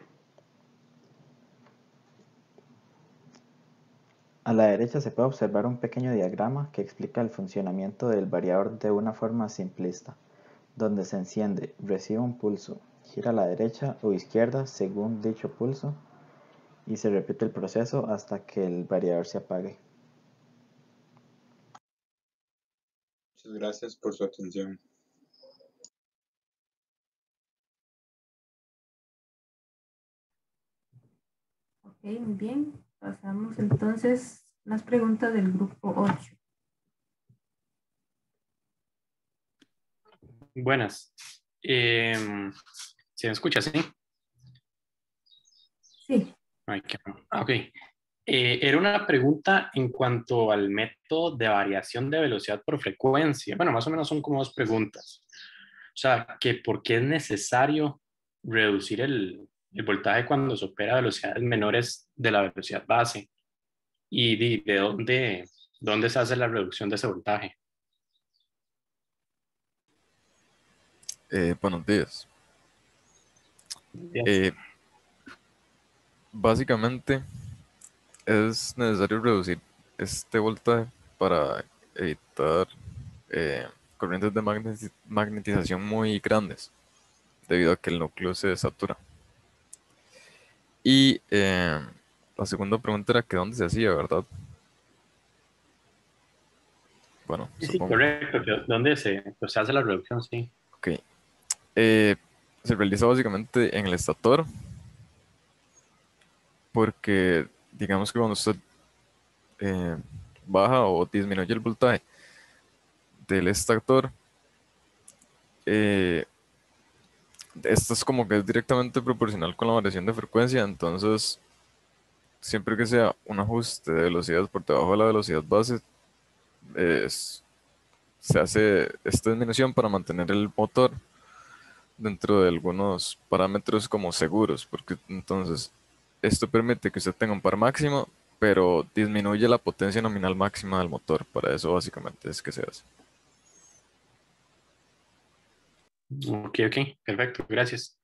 A la derecha se puede observar un pequeño diagrama que explica el funcionamiento del variador de una forma simplista, donde se enciende, recibe un pulso, gira a la derecha o izquierda según dicho pulso, y se repite el proceso hasta que el variador se apague. Muchas gracias por su atención. Ok, muy bien. Pasamos entonces las preguntas del grupo 8. Buenas. ¿Se me escucha, sí? Sí. Ay, ok. Era una pregunta en cuanto al método de variación de velocidad por frecuencia. Bueno, más o menos son como dos preguntas. O sea, que por qué es necesario reducir el voltaje cuando se opera a velocidades menores de la velocidad base y de dónde se hace la reducción de ese voltaje. Buenos días. Básicamente es necesario reducir este voltaje para evitar corrientes de magnetización muy grandes, debido a que el núcleo se satura. Y la segunda pregunta era que dónde se hacía, ¿verdad? Bueno, Sí, supongo. correcto. ¿Dónde pues, se hace la reducción? Sí. Ok. Se realiza básicamente en el estator, porque digamos que cuando usted baja o disminuye el voltaje del estator, esto es como que es directamente proporcional con la variación de frecuencia, entonces siempre que sea un ajuste de velocidad por debajo de la velocidad base, se hace esta disminución para mantener el motor dentro de algunos parámetros como seguros, porque entonces esto permite que usted tenga un par máximo, pero disminuye la potencia nominal máxima del motor. Para eso básicamente es que se hace. Ok, perfecto, gracias.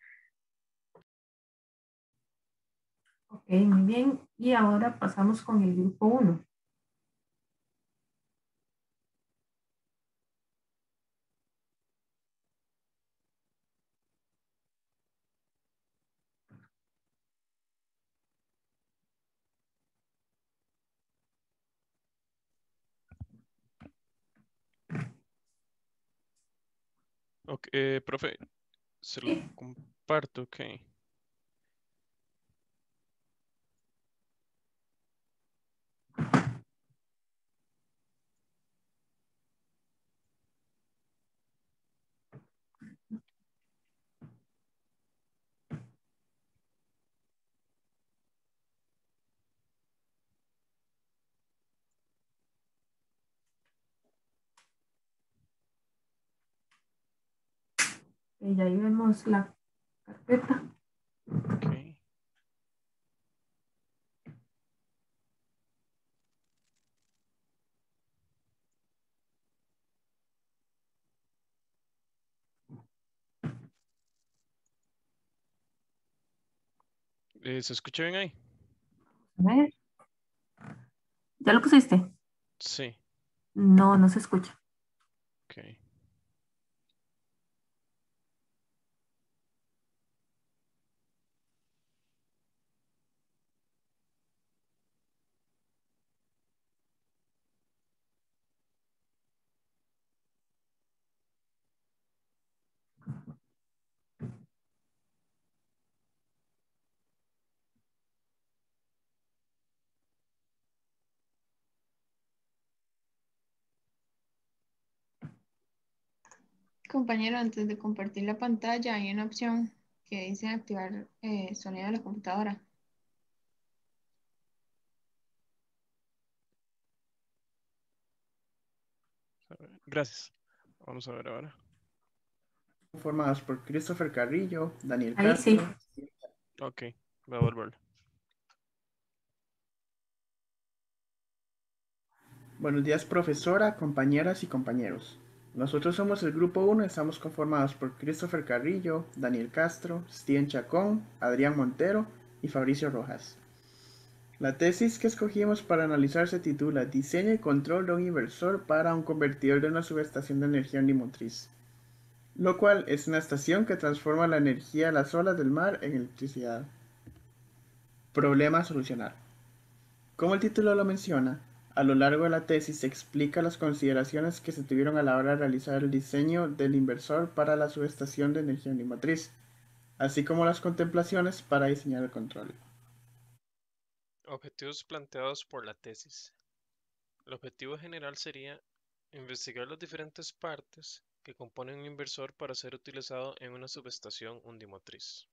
Ok, muy bien. Y ahora pasamos con el grupo 1. Ok, profe, se lo comparto, ok. Y ahí vemos la carpeta. Ok. ¿Se escucha bien ahí? A ver. ¿Ya lo pusiste? Sí. No, no se escucha. Ok. Compañero, antes de compartir la pantalla hay una opción que dice activar sonido de la computadora. Gracias. Vamos a ver ahora. Formados por Christopher Carrillo, Daniel Ahí sí. Castro. Ok, voy a volverlo. Buenos días, profesora, compañeras y compañeros. Nosotros somos el grupo 1, estamos conformados por Christopher Carrillo, Daniel Castro, Steven Chacón, Adrián Montero y Fabricio Rojas. La tesis que escogimos para analizar se titula Diseño y control de un inversor para un convertidor de una subestación de energía unimotriz, lo cual es una estación que transforma la energía de las olas del mar en electricidad. Problema a solucionar. Como el título lo menciona, a lo largo de la tesis se explica las consideraciones que se tuvieron a la hora de realizar el diseño del inversor para la subestación de energía unimotriz, así como las contemplaciones para diseñar el control. Objetivos planteados por la tesis. El objetivo general sería investigar las diferentes partes que componen un inversor para ser utilizado en una subestación undimotriz.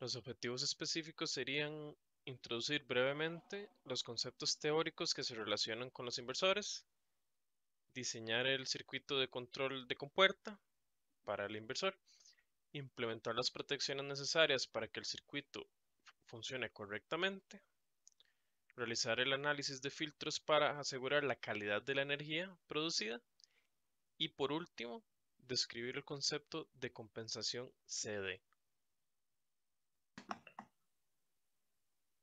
Los objetivos específicos serían introducir brevemente los conceptos teóricos que se relacionan con los inversores, diseñar el circuito de control de compuerta para el inversor, implementar las protecciones necesarias para que el circuito funcione correctamente, realizar el análisis de filtros para asegurar la calidad de la energía producida y por último, describir el concepto de compensación CD.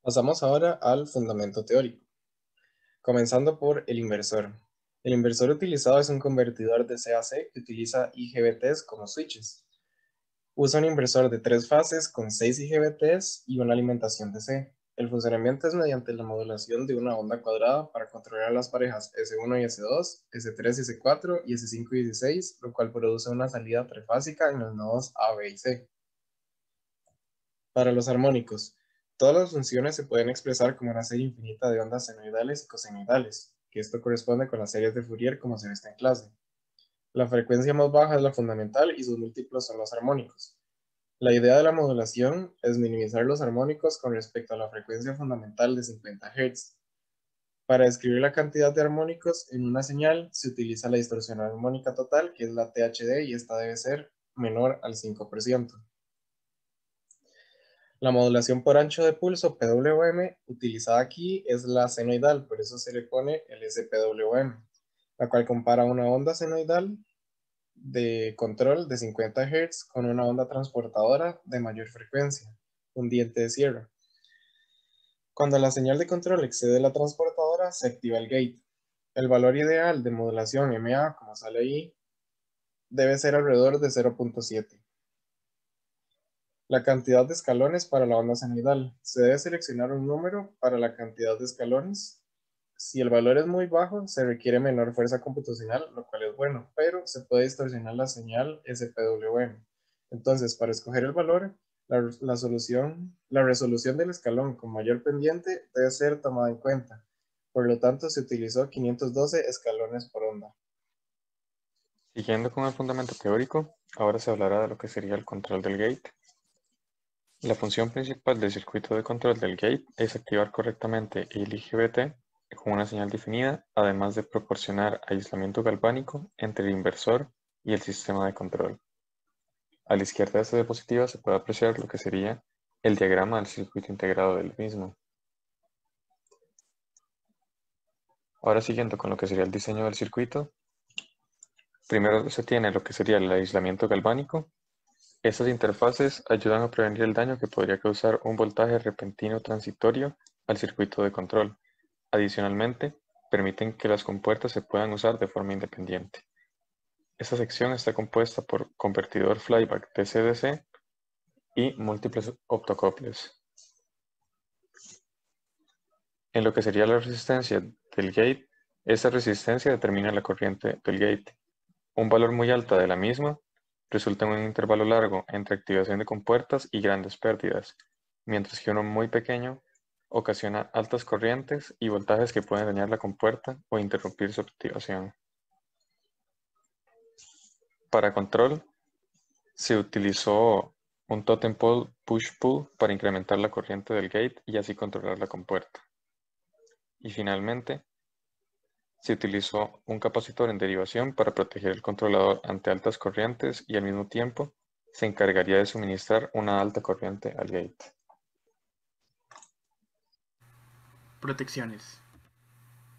Pasamos ahora al fundamento teórico, comenzando por el inversor. El inversor utilizado es un convertidor de C a C que utiliza IGBTs como switches. Usa un inversor de 3 fases con 6 IGBTs y una alimentación DC. El funcionamiento es mediante la modulación de una onda cuadrada para controlar las parejas S1 y S2, S3 y S4 y S5 y S6, lo cual produce una salida trifásica en los nodos A, B y C. Para los armónicos, todas las funciones se pueden expresar como una serie infinita de ondas senoidales y cosenoidales, que esto corresponde con las series de Fourier como se ve en clase. La frecuencia más baja es la fundamental y sus múltiplos son los armónicos. La idea de la modulación es minimizar los armónicos con respecto a la frecuencia fundamental de 50 Hz. Para describir la cantidad de armónicos en una señal se utiliza la distorsión armónica total, que es la THD, y esta debe ser menor al 5%. La modulación por ancho de pulso PWM utilizada aquí es la senoidal, por eso se le pone el SPWM, la cual compara una onda senoidal de control de 50 Hz con una onda transportadora de mayor frecuencia, un diente de cierre. Cuando la señal de control excede la transportadora, se activa el gate. El valor ideal de modulación MA, como sale ahí, debe ser alrededor de 0.7. La cantidad de escalones para la onda senoidal. Se debe seleccionar un número para la cantidad de escalones. Si el valor es muy bajo, se requiere menor fuerza computacional, lo cual es bueno, pero se puede distorsionar la señal SPWM. Entonces, para escoger el valor, la resolución del escalón con mayor pendiente debe ser tomada en cuenta. Por lo tanto, se utilizó 512 escalones por onda. Siguiendo con el fundamento teórico, ahora se hablará de lo que sería el control del gate. La función principal del circuito de control del gate es activar correctamente el IGBT con una señal definida, además de proporcionar aislamiento galvánico entre el inversor y el sistema de control. A la izquierda de esta diapositiva se puede apreciar lo que sería el diagrama del circuito integrado del mismo. Ahora siguiendo con lo que sería el diseño del circuito, primero se tiene lo que sería el aislamiento galvánico. Estas interfaces ayudan a prevenir el daño que podría causar un voltaje repentino transitorio al circuito de control. Adicionalmente, permiten que las compuertas se puedan usar de forma independiente. Esta sección está compuesta por convertidor flyback DC-DC y múltiples optocouples. En lo que sería la resistencia del gate, esta resistencia determina la corriente del gate. Un valor muy alto de la misma resulta en un intervalo largo entre activación de compuertas y grandes pérdidas, mientras que uno muy pequeño ocasiona altas corrientes y voltajes que pueden dañar la compuerta o interrumpir su activación. Para control, se utilizó un totem pole push-pull para incrementar la corriente del gate y así controlar la compuerta. Y finalmente, se utilizó un capacitor en derivación para proteger el controlador ante altas corrientes y al mismo tiempo se encargaría de suministrar una alta corriente al gate. Protecciones.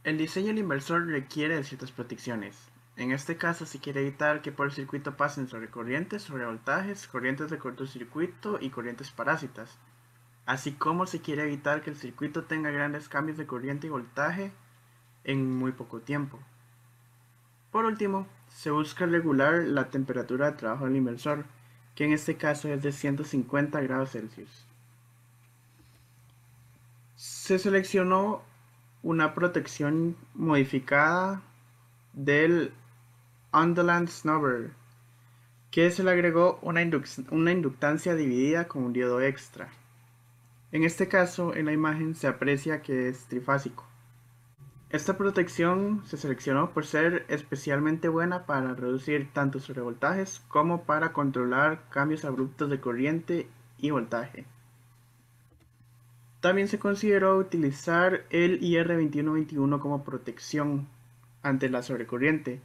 El diseño del inversor requiere de ciertas protecciones. En este caso se quiere evitar que por el circuito pasen sobrecorrientes, sobrevoltajes, corrientes de cortocircuito y corrientes parásitas, así como se quiere evitar que el circuito tenga grandes cambios de corriente y voltaje en muy poco tiempo. Por último, se busca regular la temperatura de trabajo del inversor, que en este caso es de 150 grados Celsius. Se seleccionó una protección modificada del Underland Snubber, que se le agregó una inductancia dividida con un diodo extra. En este caso, en la imagen se aprecia que es trifásico. Esta protección se seleccionó por ser especialmente buena para reducir tanto sobrevoltajes como para controlar cambios abruptos de corriente y voltaje. También se consideró utilizar el IR2121 como protección ante la sobrecorriente,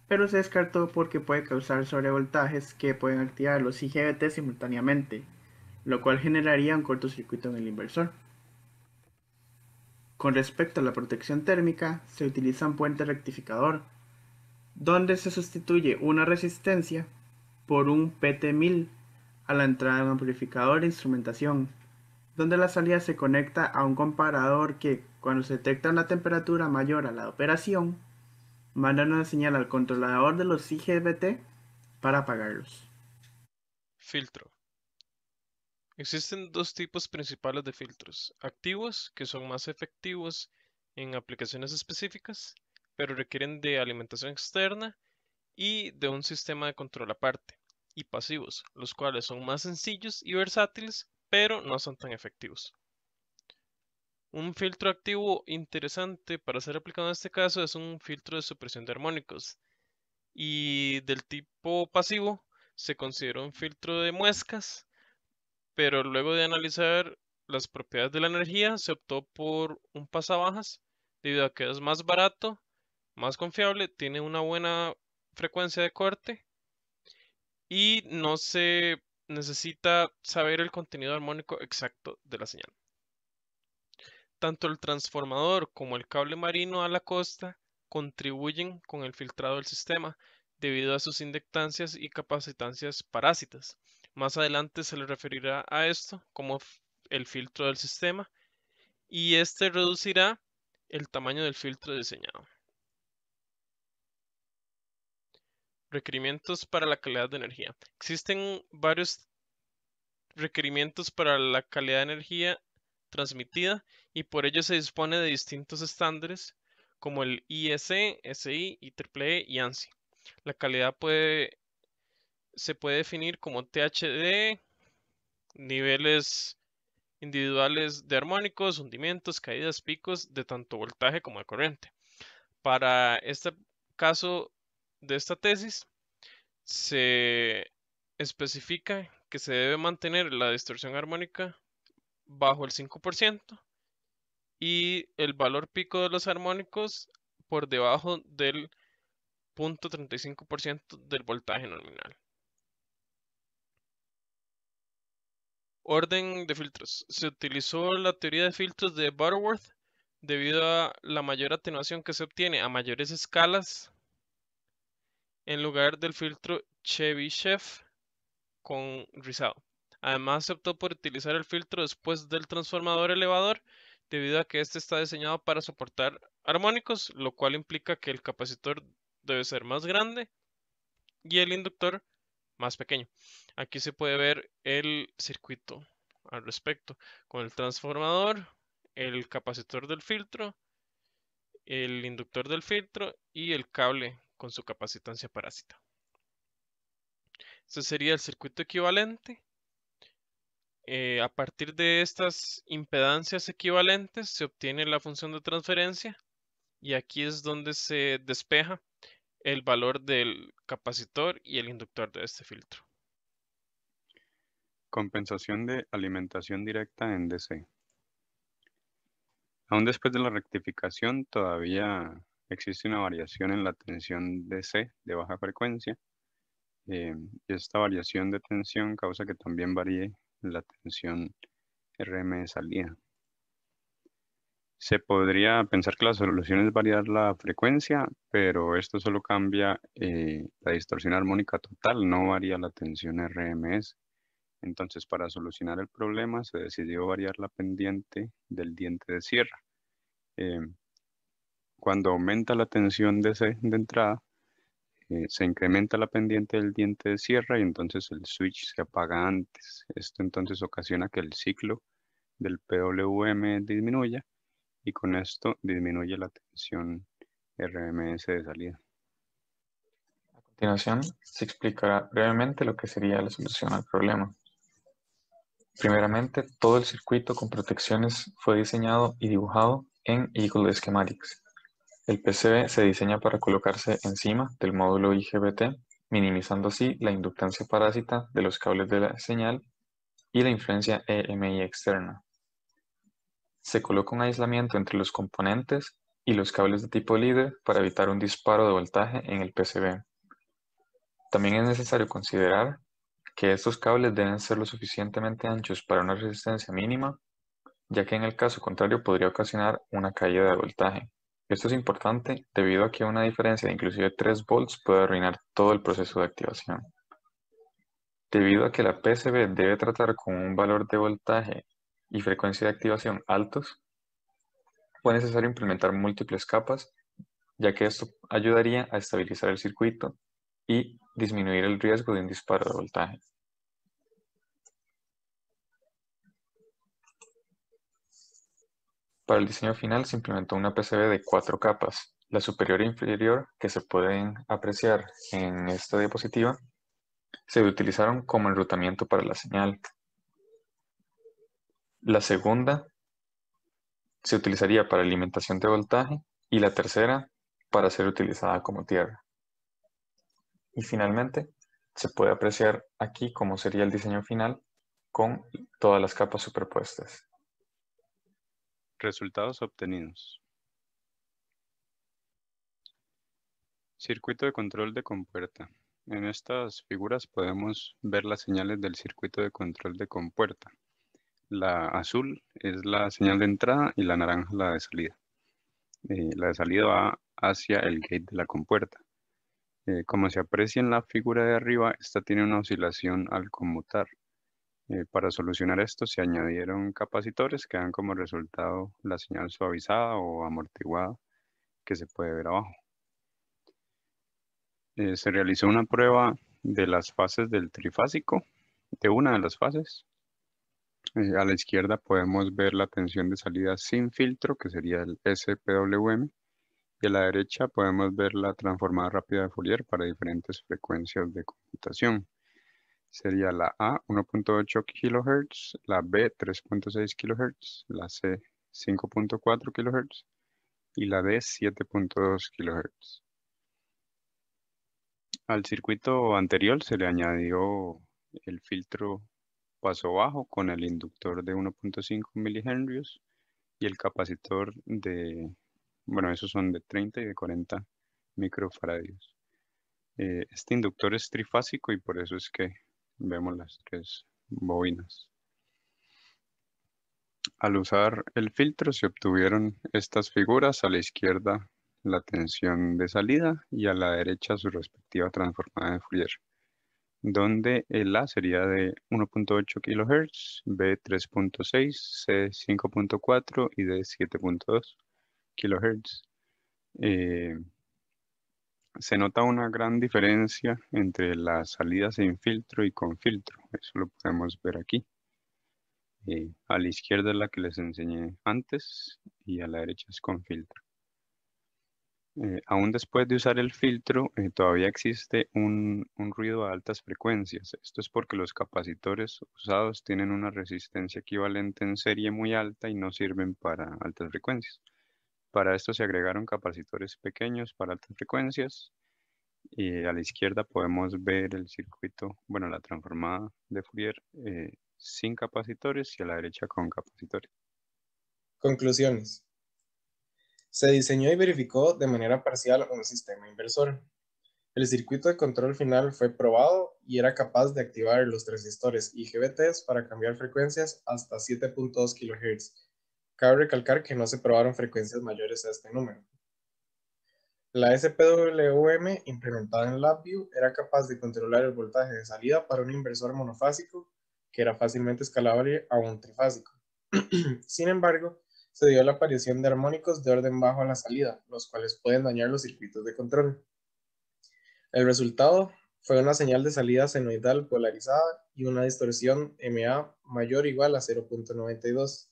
pero se descartó porque puede causar sobrevoltajes que pueden activar los IGBT simultáneamente, lo cual generaría un cortocircuito en el inversor. Con respecto a la protección térmica, se utiliza un puente rectificador, donde se sustituye una resistencia por un PT1000 a la entrada de un amplificador de instrumentación, donde la salida se conecta a un comparador que, cuando se detecta una temperatura mayor a la de operación, mandan una señal al controlador de los IGBT para apagarlos. Filtro. Existen dos tipos principales de filtros: activos, que son más efectivos en aplicaciones específicas, pero requieren de alimentación externa y de un sistema de control aparte, y pasivos, los cuales son más sencillos y versátiles, pero no son tan efectivos. Un filtro activo interesante para ser aplicado en este caso es un filtro de supresión de armónicos, y del tipo pasivo se considera un filtro de muescas, pero luego de analizar las propiedades de la energía se optó por un pasabajas debido a que es más barato, más confiable, tiene una buena frecuencia de corte y no se necesita saber el contenido armónico exacto de la señal. Tanto el transformador como el cable marino a la costa contribuyen con el filtrado del sistema debido a sus inductancias y capacitancias parásitas. Más adelante se le referirá a esto como el filtro del sistema, y este reducirá el tamaño del filtro diseñado. Requerimientos para la calidad de energía. Existen varios requerimientos para la calidad de energía transmitida y por ello se dispone de distintos estándares como el IEC, SI, IEEE y ANSI. La calidad se puede definir como THD, niveles individuales de armónicos, hundimientos, caídas, picos de tanto voltaje como de corriente. Para este caso de esta tesis, se especifica que se debe mantener la distorsión armónica bajo el 5% y el valor pico de los armónicos por debajo del 0.35% del voltaje nominal. Orden de filtros. Se utilizó la teoría de filtros de Butterworth debido a la mayor atenuación que se obtiene a mayores escalas en lugar del filtro Chebyshev con rizado. Además, se optó por utilizar el filtro después del transformador elevador debido a que este está diseñado para soportar armónicos, lo cual implica que el capacitor debe ser más grande y el inductor más pequeño. Aquí se puede ver el circuito al respecto, con el transformador, el capacitor del filtro, el inductor del filtro y el cable con su capacitancia parásita. Este sería el circuito equivalente. A partir de estas impedancias equivalentes se obtiene la función de transferencia y aquí es donde se despeja el valor del capacitor y el inductor de este filtro. Compensación de alimentación directa en DC. Aún después de la rectificación, todavía existe una variación en la tensión DC de baja frecuencia. Y esta variación de tensión causa que también varíe la tensión RM de salida. Se podría pensar que la solución es variar la frecuencia, pero esto solo cambia la distorsión armónica total, no varía la tensión RMS. Entonces, para solucionar el problema, se decidió variar la pendiente del diente de sierra. Cuando aumenta la tensión DC de entrada, se incrementa la pendiente del diente de sierra y entonces el switch se apaga antes. Esto entonces ocasiona que el ciclo del PWM disminuya y con esto disminuye la tensión RMS de salida. A continuación, se explicará brevemente lo que sería la solución al problema. Primeramente, todo el circuito con protecciones fue diseñado y dibujado en Eagle Schematics. El PCB se diseña para colocarse encima del módulo IGBT, minimizando así la inductancia parásita de los cables de la señal y la influencia EMI externa. Se coloca un aislamiento entre los componentes y los cables de tipo líder para evitar un disparo de voltaje en el PCB. También es necesario considerar que estos cables deben ser lo suficientemente anchos para una resistencia mínima, ya que en el caso contrario podría ocasionar una caída de voltaje. Esto es importante debido a que una diferencia de inclusive 3 volts puede arruinar todo el proceso de activación. Debido a que la PCB debe tratar con un valor de voltaje y frecuencia de activación altos, fue necesario implementar múltiples capas ya que esto ayudaría a estabilizar el circuito y disminuir el riesgo de un disparo de voltaje. Para el diseño final se implementó una PCB de 4 capas, la superior e inferior, que se pueden apreciar en esta diapositiva, se utilizaron como enrutamiento para la señal. La segunda se utilizaría para alimentación de voltaje y la tercera para ser utilizada como tierra. Y finalmente se puede apreciar aquí cómo sería el diseño final con todas las capas superpuestas. Resultados obtenidos. Circuito de control de compuerta. En estas figuras podemos ver las señales del circuito de control de compuerta. La azul es la señal de entrada y la naranja la de salida. La de salida va hacia el gate de la compuerta. Como se aprecia en la figura de arriba, esta tiene una oscilación al conmutar. Para solucionar esto se añadieron capacitores que dan como resultado la señal suavizada o amortiguada que se puede ver abajo. Se realizó una prueba de las fases del trifásico, de una de las fases. A la izquierda podemos ver la tensión de salida sin filtro, que sería el SPWM, y a la derecha podemos ver la transformada rápida de Fourier para diferentes frecuencias de computación. Sería la A 1.8 kHz, la B 3.6 kHz, la C 5.4 kHz y la D 7.2 kHz. Al circuito anterior se le añadió el filtro paso bajo con el inductor de 1.5 mH y el capacitor de, bueno, esos son de 30 y de 40 microfaradios. Este inductor es trifásico y por eso es que vemos las 3 bobinas. Al usar el filtro se obtuvieron estas figuras: a la izquierda la tensión de salida y a la derecha su respectiva transformada de Fourier, donde el A sería de 1.8 kHz, B 3.6, C 5.4 y D 7.2 kHz. Se nota una gran diferencia entre las salidas sin filtro y con filtro. Eso lo podemos ver aquí. A la izquierda es la que les enseñé antes y a la derecha es con filtro. Aún después de usar el filtro, todavía existe un ruido a altas frecuencias. Esto es porque los capacitores usados tienen una resistencia equivalente en serie muy alta y no sirven para altas frecuencias. Para esto se agregaron capacitores pequeños para altas frecuencias. Y a la izquierda podemos ver el circuito, bueno, la transformada de Fourier sin capacitores y a la derecha con capacitores. Conclusiones. Se diseñó y verificó de manera parcial un sistema inversor. El circuito de control final fue probado y era capaz de activar los transistores IGBTs para cambiar frecuencias hasta 7.2 kHz. Cabe recalcar que no se probaron frecuencias mayores a este número. La SPWM implementada en LabVIEW era capaz de controlar el voltaje de salida para un inversor monofásico que era fácilmente escalable a un trifásico. Sin embargo, se dio la aparición de armónicos de orden bajo a la salida, los cuales pueden dañar los circuitos de control. El resultado fue una señal de salida senoidal polarizada y una distorsión MA mayor o igual a 0.92.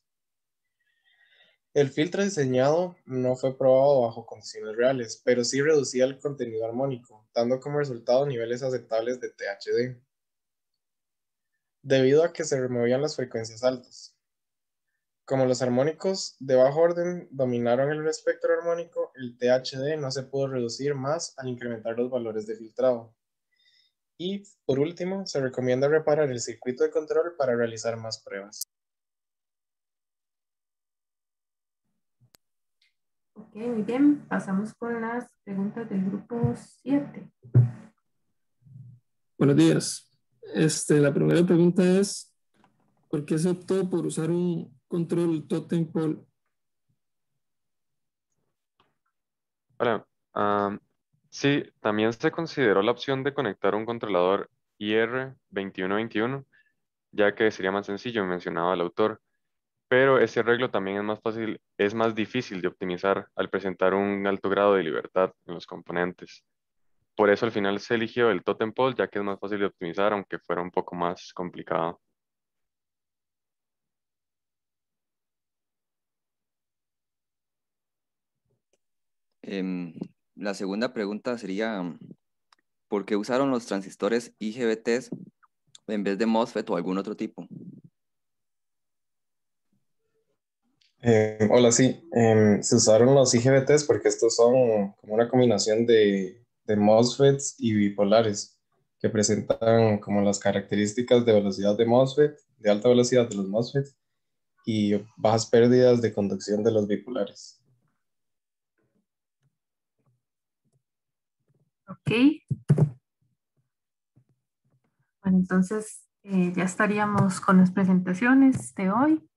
El filtro diseñado no fue probado bajo condiciones reales, pero sí reducía el contenido armónico, dando como resultado niveles aceptables de THD, debido a que se removían las frecuencias altas. Como los armónicos de bajo orden dominaron el espectro armónico, el THD no se pudo reducir más al incrementar los valores de filtrado. Y, por último, se recomienda reparar el circuito de control para realizar más pruebas. Ok, muy bien. Pasamos con las preguntas del grupo 7. Buenos días. La primera pregunta es, ¿por qué se optó por usar un control totem pole? Hola, sí, también se consideró la opción de conectar un controlador IR2121, ya que sería más sencillo, mencionaba el autor. pero ese arreglo también es más difícil de optimizar al presentar un alto grado de libertad en los componentes. Por eso al final se eligió el totem pole, ya que es más fácil de optimizar, aunque fuera un poco más complicado. La segunda pregunta sería, ¿por qué usaron los transistores IGBTs en vez de MOSFET o algún otro tipo? Hola, sí. Se usaron los IGBTs porque estos son como una combinación de MOSFETs y bipolares que presentan como las características de velocidad de MOSFET, de alta velocidad de los MOSFETs y bajas pérdidas de conducción de los bipolares. Ok. Bueno, entonces ya estaríamos con las presentaciones de hoy.